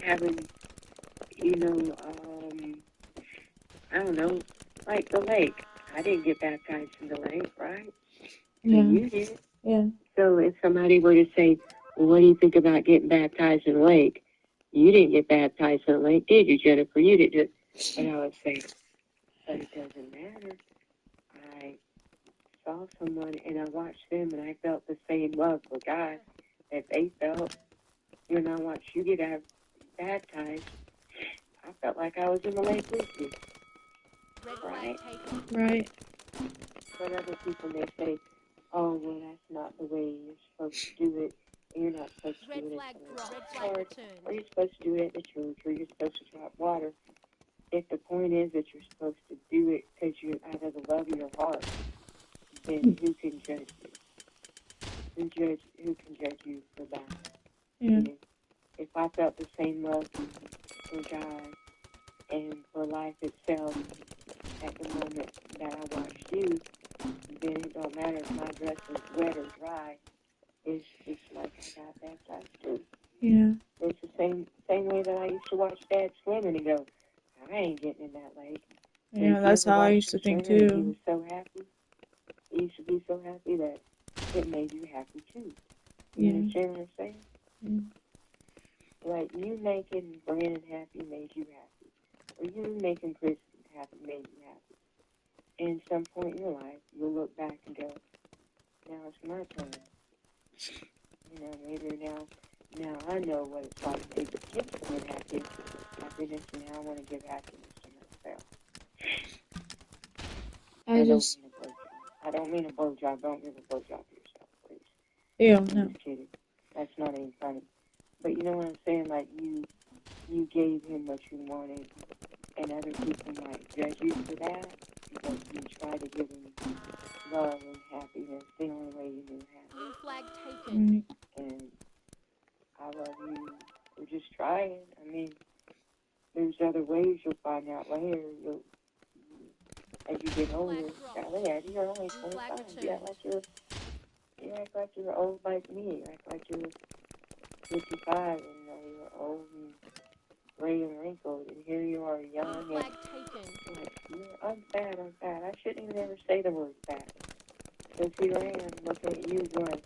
having, I don't know, like the lake. I didn't get baptized in the lake, right? Yeah. So you did. Yeah. So if somebody were to say, well, what do you think about getting baptized in the lake? You didn't get baptized in the lake, did you, Jennifer? You didn't. And I would say, but it doesn't matter. I saw someone and I watched them and I felt the same love for God that they felt. When I watched you get baptized, I felt like I was in the lake with you. Right? Right. But other people may say, oh, well, that's not the way you're supposed to do it. And you're not supposed to do it at the or you're supposed to do it at the church, or you're supposed to drop water. If the point is that you're supposed to do it because you're out of the love of your heart, then who can judge you? Who can judge you for that? Yeah. If I felt the same love for God and for life itself at the moment that I watched you, then it don't matter if my dress is wet or dry. It's like I got baptized too. Yeah. It's the same way that I used to watch Dad swim and he go, I ain't getting in that lake. Yeah, that's how I used to think He too. was so happy. He used to be so happy that it made you happy too. You Yeah. understand what I'm saying? Yeah. Like you making Brandon happy made you happy, or you making Chris happy made you happy. And at some point in your life, you'll look back and go, now it's my turn. You know, maybe now I know what it's like to give someone happiness, and now I want to give happiness to myself. I just, I don't mean a blowjob. Don't give a blowjob to yourself, please. ew, I'm no. just kidding. That's not even funny. But you know what I'm saying? Like you gave him what you wanted, and other people might judge you for that because you try to give him love and happiness the only way you knew how. Blue flag taken. And I love you for just trying. I mean, there's other ways you'll find out later. As you get older, golly, Eddie, you're only 25. You act like you're old like me. You act like you're 55 and you're old and gray and wrinkled, and here you are young Flag and taken. like, I'm fat. I shouldn't even ever say the word fat. So here I am looking at you going,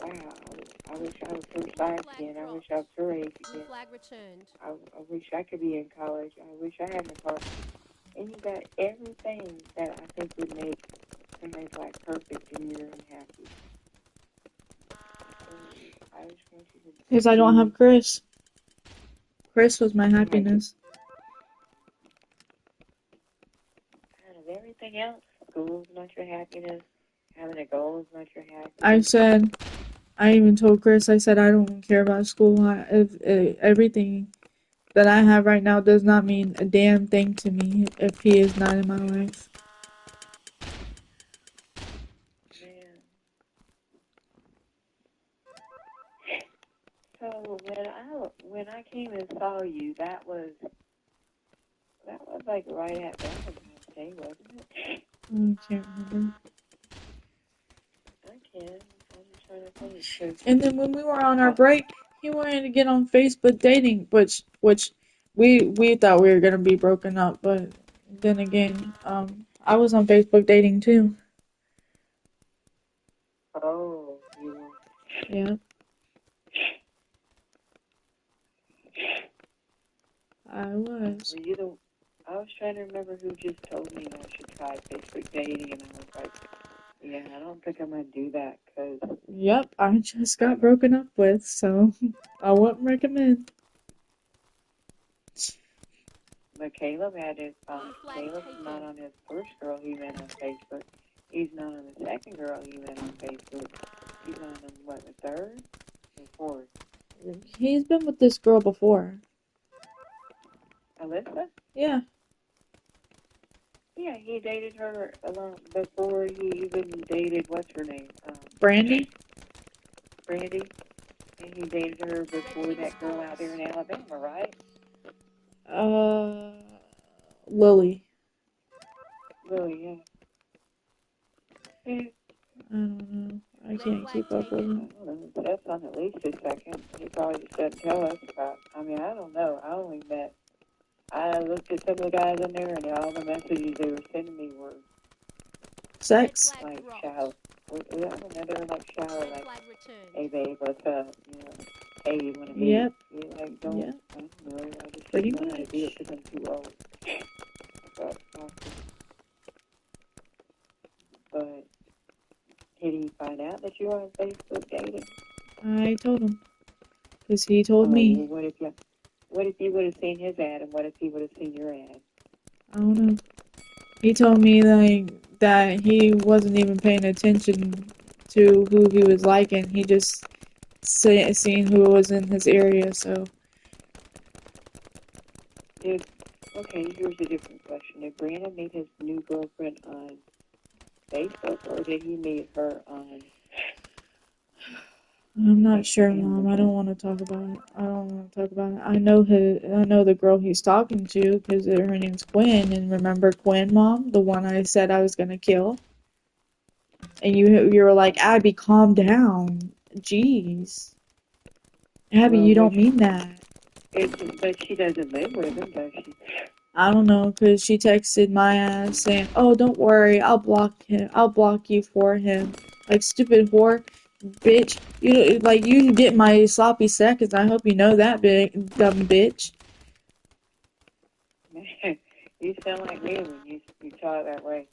wow, I wish I was her size again. I wish I was her age Blue again. flag returned. I wish I could be in college. I wish I had my car. And you got everything that I think would make somebody's life perfect and you're unhappy. So I just want you to... Because I don't have Chris. Chris was my happiness. Out of everything else, school's not your happiness. Having a goal is not your happiness. I even told Chris, I said, I don't care about school. Everything that I have right now does not mean a damn thing to me if he is not in my life. Man. So when I came and saw you, that was like right at Valentine's Day, wasn't it? I can't remember. I can. I'm just trying to think. And then when we were on our break, he wanted to get on Facebook dating, which we thought we were gonna be broken up, but then again, I was on Facebook dating too. Oh, you. Yeah, I was. Were you the? I was trying to remember who just told me I should try Facebook dating, and I was like, yeah, I don't think I'm gonna do that because. Yep, I just got broken up with, so I wouldn't recommend. But Caleb had his. Caleb's not on his first girl he met on Facebook. He's not on the second girl he met on Facebook. He's on what, the third or fourth? He's been with this girl before. Alyssa? Yeah. Yeah, he dated her before he even dated what's her name? Brandy? Brandy. And he dated her before that girl out there in Alabama, right? Lily. Lily, yeah. I don't know. I can't keep up with him. I don't know. That's on at least a second. He probably just doesn't tell us about. I mean, I don't know. I looked at some of the guys in there, and all the messages they were sending me were Sex? like shallow. I don't know. They were like shallow, like, hey babe, what's up? You know, hey, you want to meet? Yep. You like, don't. Yep. I don't know. I just Pretty didn't know how to much. do it because I'm too old. But did he find out that you were on Facebook dating? I told him. Because he told me. Well, what if you would have seen his ad, and what if he would have seen your ad? I don't know. He told me that he wasn't even paying attention to who he was liking. He just seen who was in his area, so. Okay, here's a different question. Did Brandon meet his new girlfriend on Facebook, or did he meet her on I'm not Can't sure, stand Mom. him. I don't want to talk about it. I don't want to talk about it. I know the girl he's talking to because her name's Quinn. And remember Quinn, Mom, the one I said I was gonna kill, and you were like, Abby, calm down. Jeez, Abby, Well, you don't which mean that. but she doesn't live with him, does she? I don't know, cause she texted my ass saying, "Oh, don't worry, I'll block him. I'll block you for him." Like stupid whore, bitch. You get my sloppy seconds. I hope you know that, big dumb bitch. Man, you sound like me when you talk that way.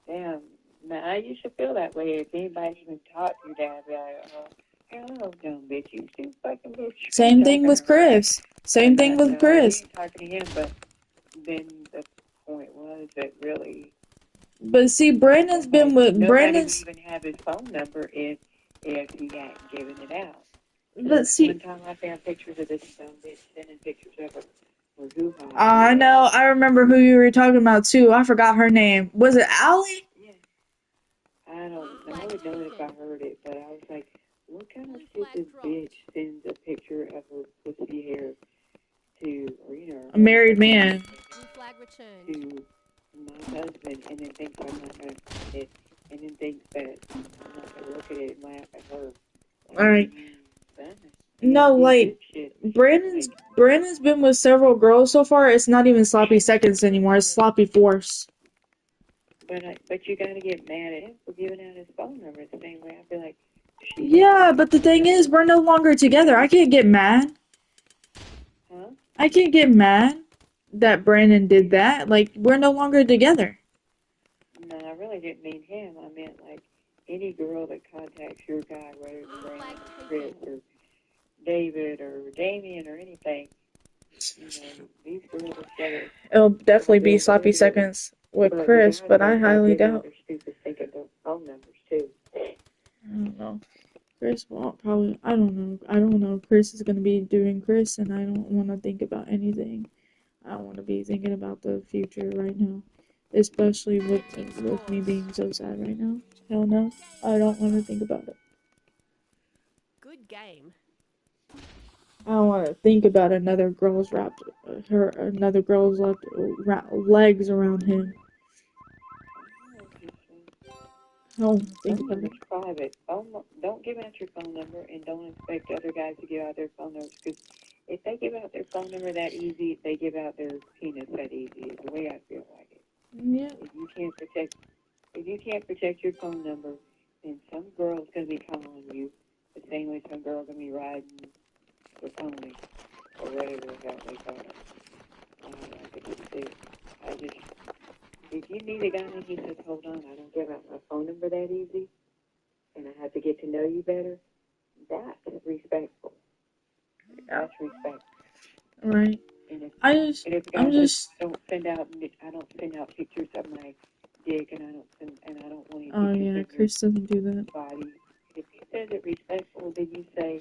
Damn, now you should feel that way if anybody even talked to your dad. Be like, oh, hello, dumb bitch. You too fucking bitch. You ain't Same thing talking to with her. Chris. But Same thing not, with no, you Chris. ain't talking to him. But then the point was that really But see, Brandon's been with nobody would Brandon's. even have his phone number if he hadn't given it out. But So one see, time I found pictures of this dumb bitch sending pictures of her hoo-ha I to, know. I remember who you were talking about too. I forgot her name. Was it Allie? yeah, I don't Blue know. I flag would know it if I taken. heard it, but I was like, what kind of Blue flag stupid bitch dropped. sends a picture of her pussy hair to, or A married man. Blue flag returned. to my husband and then thinks I'm not going to find it and then thinks that I'm not going to look at it and laugh at her. Like, All what right. have you done? You No, don't do like good shit. Brandon's Like, Brandon's been with several girls so far. It's not even sloppy seconds anymore. It's sloppy force. but you got to get mad at him for giving out his phone number the same way. I feel like she gave out Yeah, her but the phone thing is, number. we're no longer together. I can't get mad. Huh? I can't get mad that Brandon did that. Like, we're no longer together. No, I really didn't mean him. I meant like any girl that contacts your guy, whether it's Blue Brandon flag or Chris taken. or David or Damien or anything. You know, these girls gotta It'll stop definitely be doing what they're sloppy doing. seconds with But the Chris, guys but I gotta stop highly giving out doubt. their stupid stinking phone numbers too. I don't know. Chris won't probably. I don't know. I don't know. Chris is gonna be doing Chris, and I don't want to think about anything. I don't want to be thinking about the future right now, especially Red team with me scores. being so sad right now. Hell no, I don't want to think about it. Good game. I don't want to think about another girl's left legs around him. I don't want to think Phone about it. number's private. Don't give out your phone number and don't expect other guys to give out their phone numbers because if they give out their phone number that easy, they give out their penis that easy. Is the way I feel like it. Yeah, If you can't protect your phone number, then some girl's gonna be calling you the same way some girl's gonna be riding the pony or whatever the hell they call it. I just if you meet a guy and he says, "Hold on, I don't give out my phone number that easy, and I have to get to know you better," that's respectful. yeah, That's respect. right. And if I just, and if a I'm guy says, just. I don't send out pictures of my dick, and I don't want any Oh pictures yeah, of your Chris doesn't do that. body. If he says it respectful, then you say,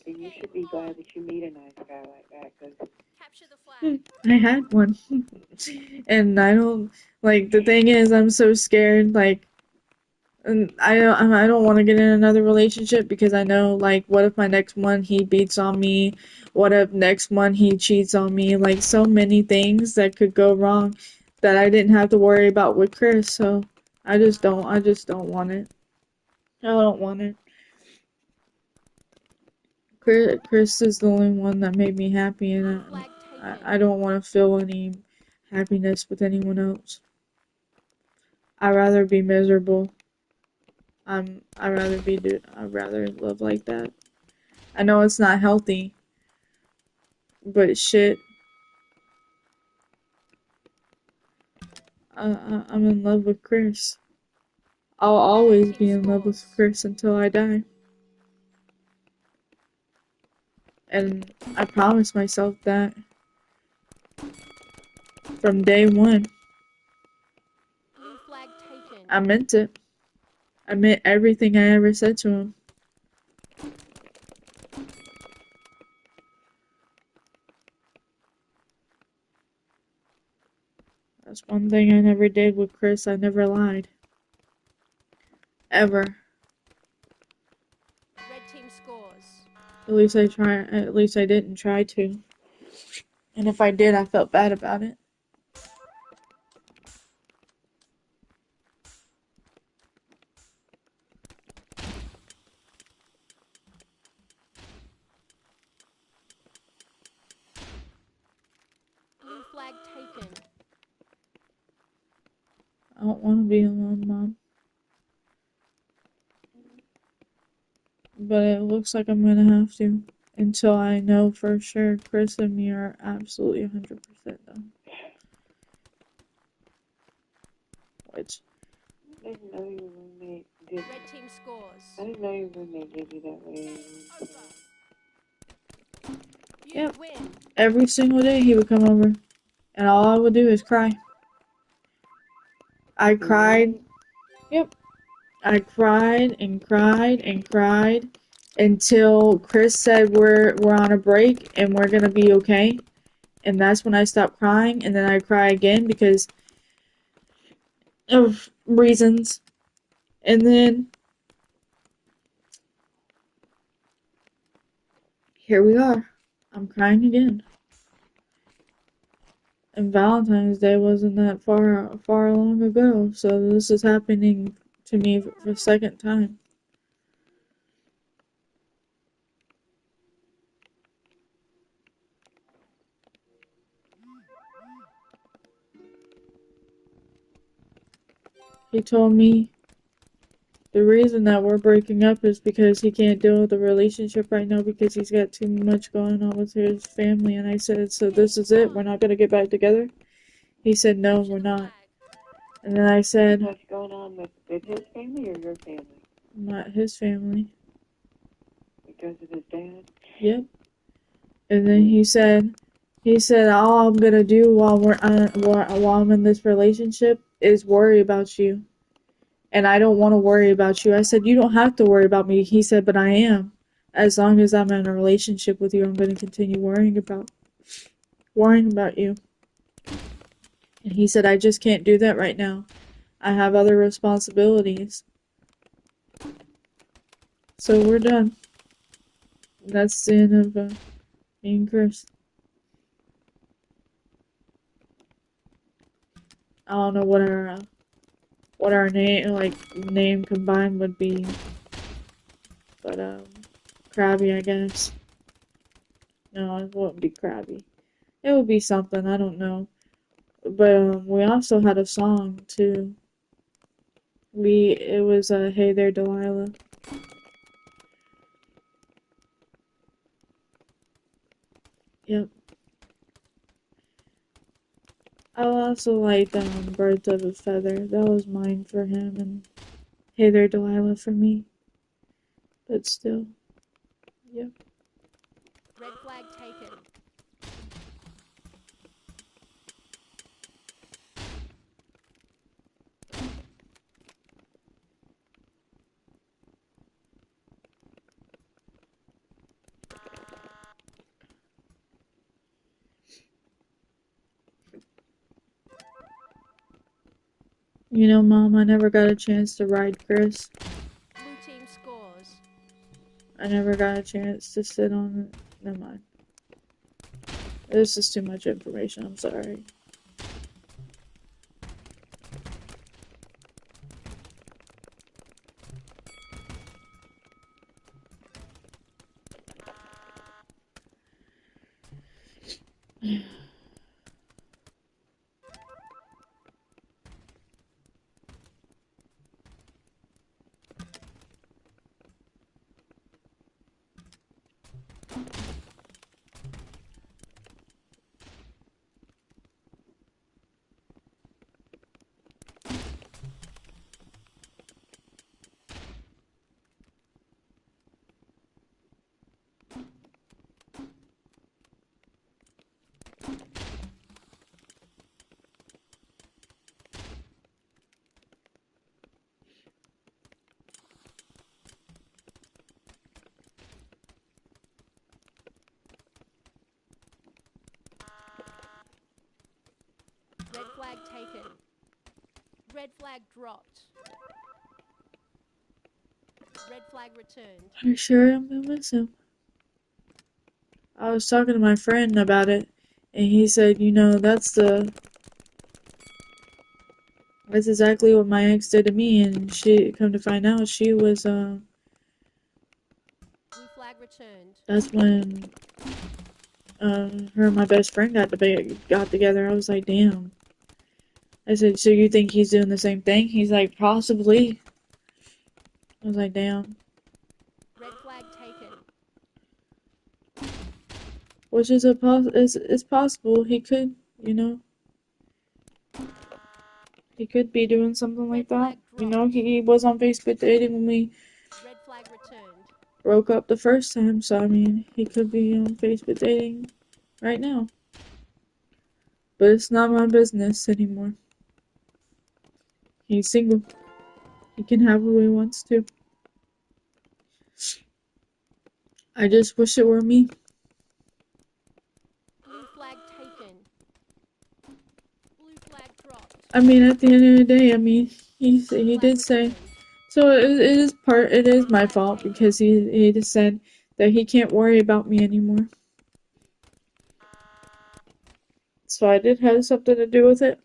then you should be glad that you meet a nice guy like that. Because Capture the flag. I had one, and I don't like. The thing is, I'm so scared. Like, and I don't want to get in another relationship because I know, like, what if my next one he beats on me? What if next one he cheats on me? Like, so many things that could go wrong that I didn't have to worry about with Chris. So I just don't want it. I don't want it. Chris is the only one that made me happy, Blue and flag I taken. don't want to feel any happiness with anyone else. I'd rather be miserable. I'd rather live like that. I know it's not healthy, but shit, I'm in love with Chris. I'll Red always team be in love with scores. Chris until I die. And I promised myself that from day one. Blue flag taken. I meant it. I meant everything I ever said to him. That's one thing I never did with Chris. I never lied. Ever. Red team scores. At least I try. At least I didn't try to. And if I did, I felt bad about it. Blue flag taken. I don't want to be alone, Mom. But it looks like I'm gonna have to. Until I know for sure Chris and me are absolutely 100% done. Which, I didn't know your roommate did. Red team I scores. didn't know your roommate did you that way. You Yep. win. every single day he would come over. And all I would do is cry. I cried. Yep. I cried and cried and cried until Chris said we're on a break and we're gonna be okay. And that's when I stopped crying, and then I cry again because of reasons. And then here we are. I'm crying again. And Valentine's Day wasn't that far long ago, so this is happening to me for the second time. He told me the reason that we're breaking up is because he can't deal with the relationship right now because he's got too much going on with his family. And I said, so this is it? We're not going to get back together? He said, no, we're not. And then I said, What's going on with his family or your family? not his family. Because of his dad? Yep. And then he said, all I'm going to do while I'm in this relationship is worry about you. And I don't want to worry about you. I said, you don't have to worry about me. He said, but I am. As long as I'm in a relationship with you, I'm going to continue worrying about you. And he said, I just can't do that right now. I have other responsibilities. So we're done. That's the end of me and Chris. I don't know what our name combined would be, but Krabby, I guess. No, it wouldn't be Krabby. It would be something, I don't know. But we also had a song too. It was Hey There Delilah. Yep. I also liked Birds of a Feather. That was mine for him, and Hey There Delilah for me. But still, yep. Red flag taken. You know, Mom, I never got a chance to ride Chris. Blue team scores. I never got a chance to sit on it. Never mind. This is too much information. I'm sorry. Red flag taken. Red flag dropped. Red flag returned. I sure am gonna miss him. I was talking to my friend about it, and he said, that's exactly what my ex did to me, and she come to find out she was Blue flag returned. that's when her and my best friend got together. I was like, damn. I said, so you think he's doing the same thing? He's like, possibly. I was like, damn. Red flag taken. Which is it's possible he could, he could be doing something like Red that. flag dropped. He was on Facebook dating when we Red flag returned. broke up the first time, so I mean, he could be on Facebook dating right now. But it's not my business anymore. He's single. He can have who he wants to. I just wish it were me. Blue flag taken. Blue flag dropped. I mean, at the end of the day, I mean, he Flag did say. returned. So it is my fault because he just said that he can't worry about me anymore. So I did have something to do with it.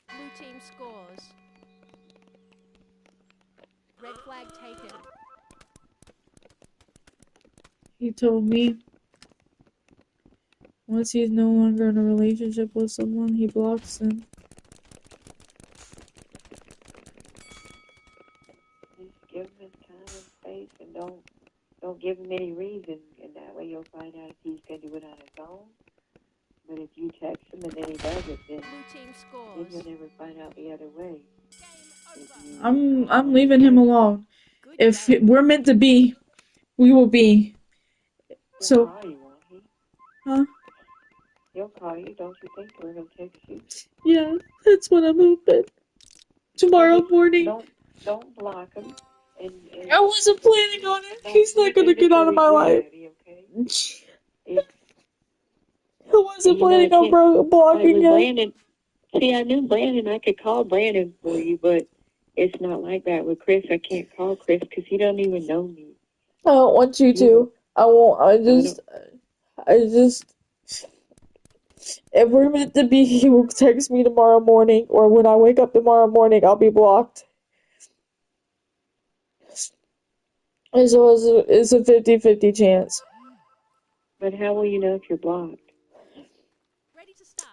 Blue team scores. Red flag taken. He told me once he's no longer in a relationship with someone, he blocks them. Just give him his time and space, and don't give him any reason, and that way you'll find out if he's gonna do it on his own. But if you text him and then he does it, then Blue team then scores. you'll never find out the other way. Game over. I'm leaving him alone. Good If game. we're meant to be, we will be. He'll So, call you, won't he? huh? He'll call you, don't you think? Or he'll text you. Yeah, that's what I'm hoping. Tomorrow morning. Don't block him. I wasn't planning on it. He's not gonna do this get out of my life. already, okay? I wasn't planning on blocking with him. Brandon. See, I knew Brandon. I could call Brandon for you, but it's not like that with Chris. I can't call Chris because he don't even know me. I don't want you to. I won't. I just. If we're meant to be, he will text me tomorrow morning, or when I wake up tomorrow morning, I'll be blocked. And so it's a 50-50 chance. But how will you know if you're blocked? Ready to start.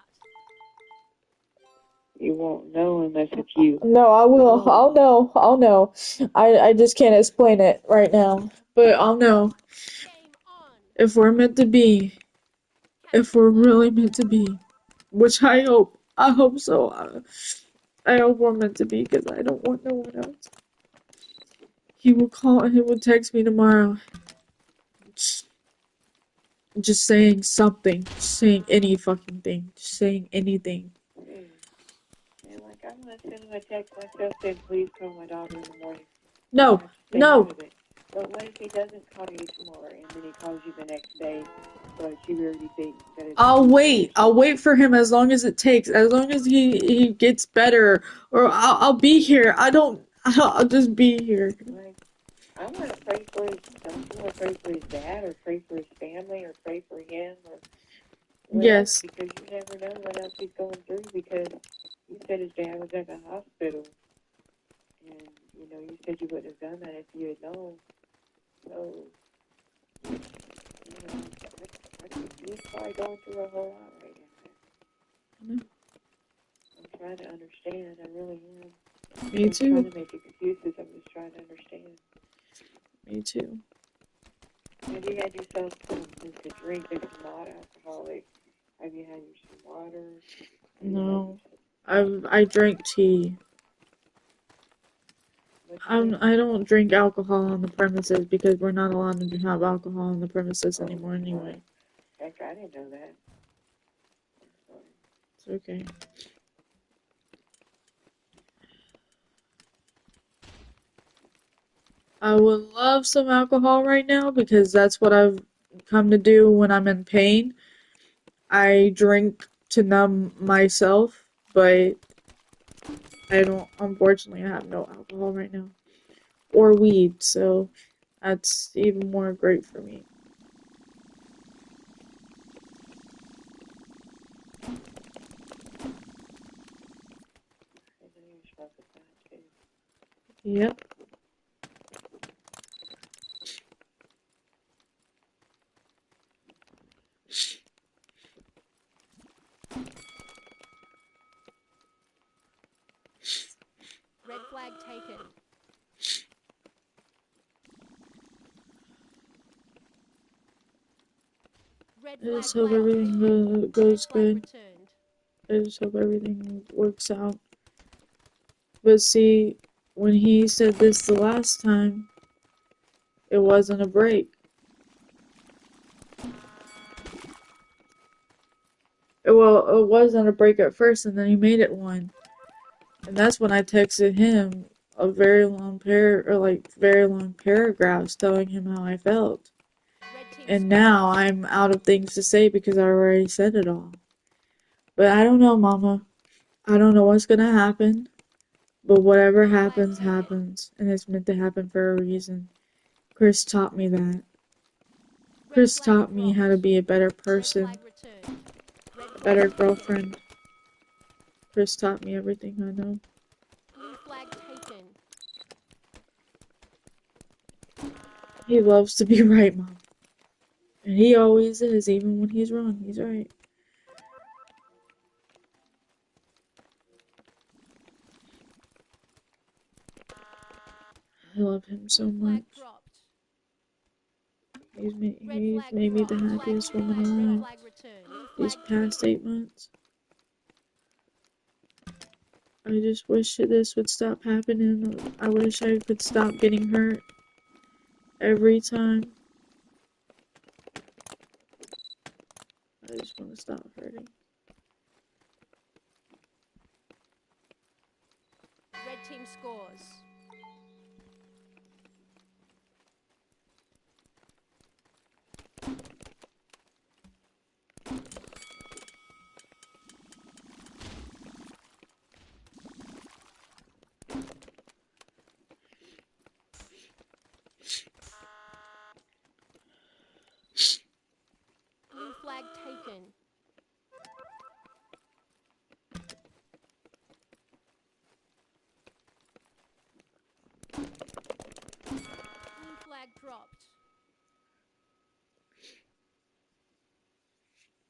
You won't know unless it's you. No, I will. I'll know. I'll know. I just can't explain it right now. But I'll know. Game on. If we're meant to be. If we're really meant to be. Which I hope. I hope so. I hope we're meant to be because I don't want no one else. He will call and he will text me tomorrow. Just saying something. Just saying any fucking thing. Just saying anything. Yeah, like I'm gonna send him a text myself saying, "Please call my daughter in the morning." No. Stay out No. of it. But what if he doesn't call you tomorrow and then he calls you the next day, but you already think that it's I'll wait. I'll wait for him as long as it takes. As long as he gets better, or I'll be here. I'll just be here. like, I want to pray for his. Don't you want to pray for his dad, or pray for his family, or pray for him, or whatever? Yes. Because you never know what else he's going through. Because you said his dad was at the hospital, and you said you wouldn't have done that if you had known. So, he's probably going through a whole lot right now. I'm trying to understand. I really am. Me I'm too. trying to make excuses. I'm just trying to understand. Me too. Have you had yourself something to drink that's not alcoholic? Have you had some water? No. I drink tea. I don't drink alcohol on the premises because we're not allowed to have alcohol on the premises anymore anyway. Heck, I didn't know that. It's okay. I would love some alcohol right now because that's what I've come to do when I'm in pain. I drink to numb myself, but I don't, unfortunately, I have no alcohol right now. Or weed, so that's even more great for me. Yep. Red flag taken. Red I flag just hope flag everything taken. Red goes flag good. returned. I just hope everything works out. But see, when he said this the last time, it wasn't a break. Well, it wasn't a break at first, and then he made it one. And that's when I texted him a very long paragraphs telling him how I felt. Red team And scores. now I'm out of things to say because I already said it all. But I don't know, Mama. I don't know what's gonna happen. But whatever Blue flag happens, taken. happens. And it's meant to happen for a reason. Chris taught me that. Red Chris flag taught me how to dropped. be a better Red person, flag returned. Red a flag better taken. girlfriend. Chris taught me everything I know. Blue flag taken. He loves to be right, Mom. And he always is, even when he's wrong. He's right. I love him so Blue flag much. dropped. He's Red he's flag made me dropped. the Blue flag happiest woman returned. Red alive flag returned. Blue these flag past taken. 8 months. I just wish that this would stop happening. I wish I could stop getting hurt every time. I just want to stop hurting. Red team scores. Blue flag taken. Blue flag dropped.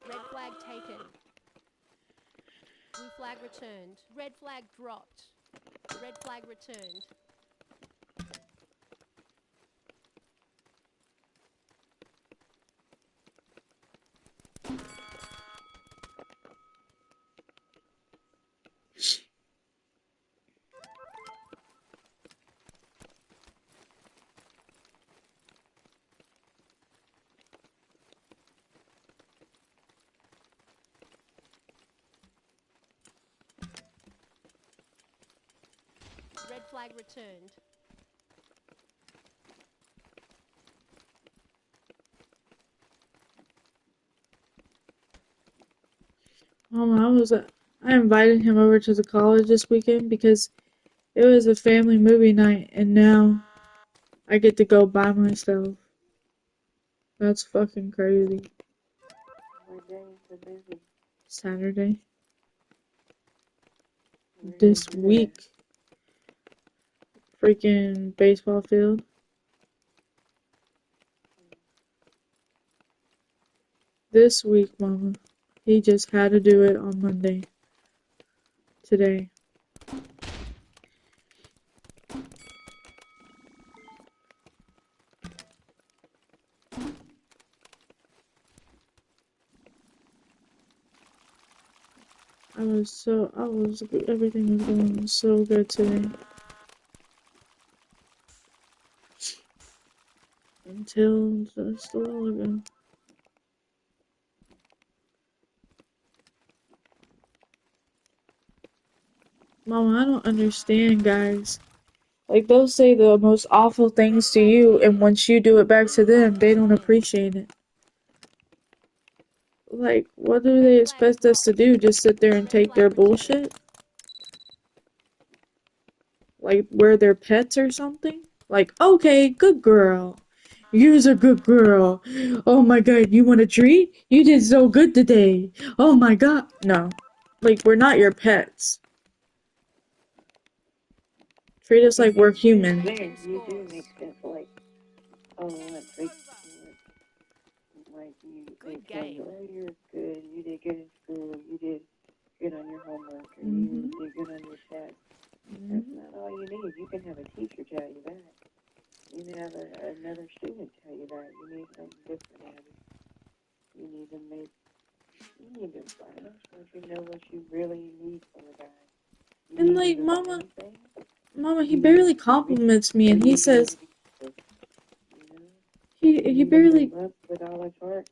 Red flag taken. Blue flag returned. Red flag dropped. Red flag returned. Red flag returned. I invited him over to the college this weekend because it was a family movie night, and now I get to go by myself. That's fucking crazy. What day is the movie? Saturday. Where do This they do that? week. Freaking baseball field. This week, Mama. He just had to do it on Monday. Today. Everything was going so good today. Until just a while ago. Mama, I don't understand, guys. Like they'll say the most awful things to you, and once you do it back to them, they don't appreciate it. Like, what do they expect us to do? Just sit there and take their bullshit? Like, we're their pets or something? Like, okay, good girl. You're a good girl. Oh my god, you want a treat? You did so good today. Oh my god. No. Like, we're not your pets. Treat us like we're human. There, you do make sense. Like, oh, let's like, they Good tell you, game. oh, you're good, you did good in school, you did good on your homework, or Mm-hmm. you did good on your test. Mm-hmm. That's not all you need. You can have a teacher tell you that. You can have another student tell you that. You need something different, Abby. You need to make, you need to find out so you know what you really need from a guy. You And need like, him to buy Mama, anything. Mama, he You need him barely to be rich, compliments me, or and he you need him says to be poor. You know, he you he need him barely. to love with all his heart,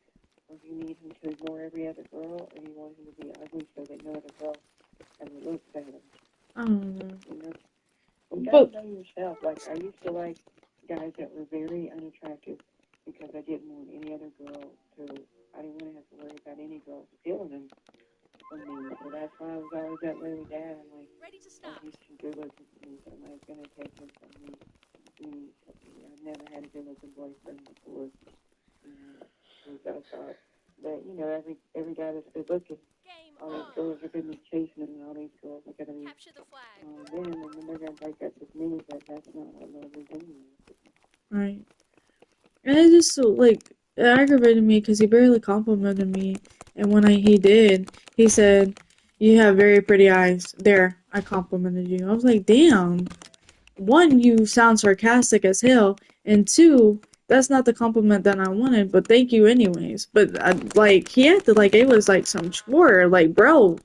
or you need him to ignore every other girl, or you want him to be ugly so that no other girl ever looks at him. I don't know. You know, you gotta But know yourself. Like I used to like guys that were very unattractive because I didn't want any other girl to. I didn't want to have to worry about any girl stealing them from me. So that's why I was always that way with Dad. I'm like, Ready to oh, start. he's too good looking for me. Somebody's gonna take him from me. I've never had a good looking boyfriend before. You know, because I thought that every guy that's good looking, Game all these on. girls are gonna be chasing him, and all these girls are gonna be Capture the flag. them, and then they're gonna break up with me. But that's not what love is anyway. right. And it just like it aggravated me because he barely complimented me, and when he did, he said, "You have very pretty eyes." There, I complimented you. I was like, "Damn." One, you sound sarcastic as hell, and two, that's not the compliment that I wanted. But thank you anyways. But like he acted like it was like some chore. Like, bro,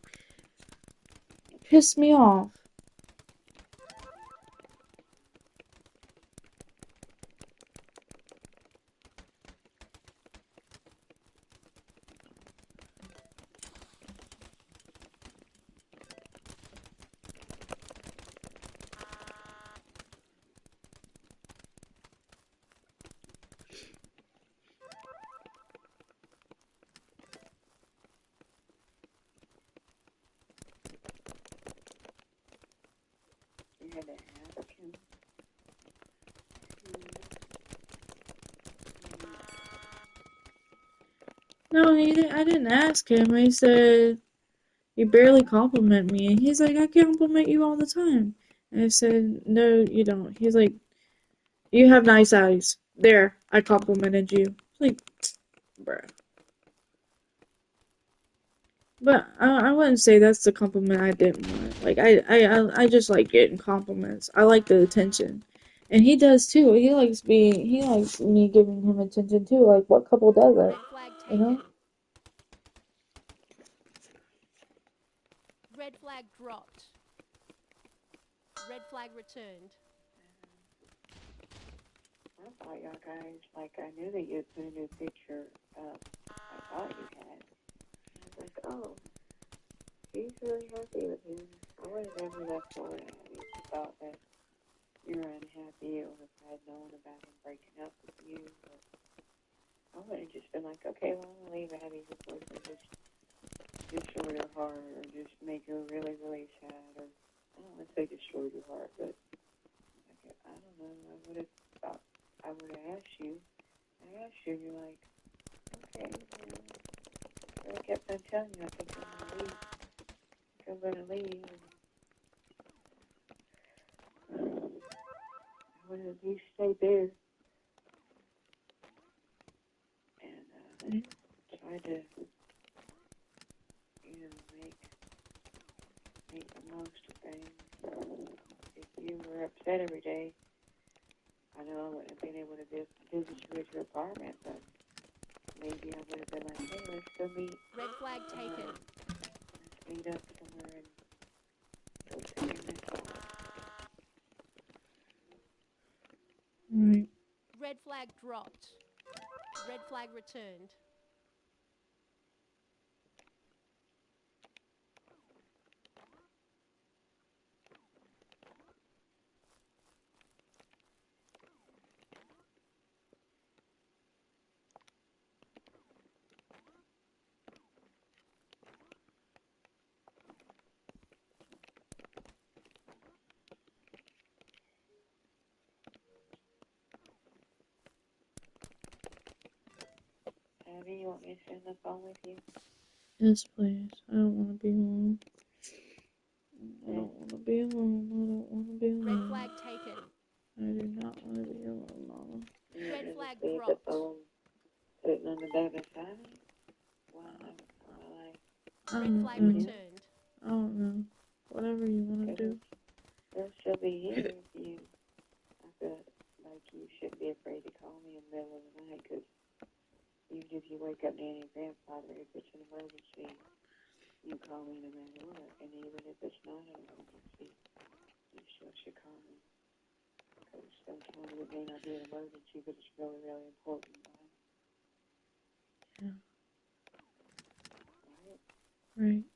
pissed me off. You had to ask him. No, he didn't. I didn't ask him. He said. You barely compliment me. And he's like, I compliment you all the time. And I said, no, you don't. He's like, you have nice eyes. There, I complimented you. It's like, bruh. But I wouldn't say that's the compliment I didn't want. Like, I just like getting compliments. I like the attention. And he does too. He likes me giving him attention too. Like, what couple does that? Red flag You taken. know? Red flag dropped. Red flag returned. I thought y'all guys, like, I knew that you had put a new picture up. I thought you had. I was like, oh, she's really happy with him. I would have never left Florida if you thought that you were unhappy or if I had known about him breaking up with you. Or I would have just been like, okay, well, I'm going to leave Abby before she just destroy her heart or just make her really, really sad. Or I don't want to say destroy your heart, but like, I don't know. I would have thought, I would have asked you. I asked you, and you're like, okay, so I kept on telling you, I think I'm going to leave. I think I'm going to leave. And I would have at least stayed there and tried to, make the most of things. If you were upset every day, I know I wouldn't have been able to visit you at your apartment, but maybe I would have been like, hey, let's go meet. Red flag taken. Let's meet up somewhere and go sit in this bar. Right. Red flag dropped. Red flag returned. Abby, you want me to sit on the phone with you? Yes, please. I don't want to be alone. I don't want to be alone. I don't want to be Red alone. flag taken. I do not want to be alone, Mama. You Red want me to flag leave the dropped. phone sitting on the bed beside me? While I Red don't flag know. returned. I don't know. Whatever you want to do. They'll still be here if you, I feel like you shouldn't be afraid to call me in the middle of the night, because even if you wake up Nanny and Grandfather, if it's an emergency, you call me no matter what. And even if it's not an emergency, you still should call me. Because sometimes it may not be an emergency, but it's really, really important, right? Yeah. Right? Right.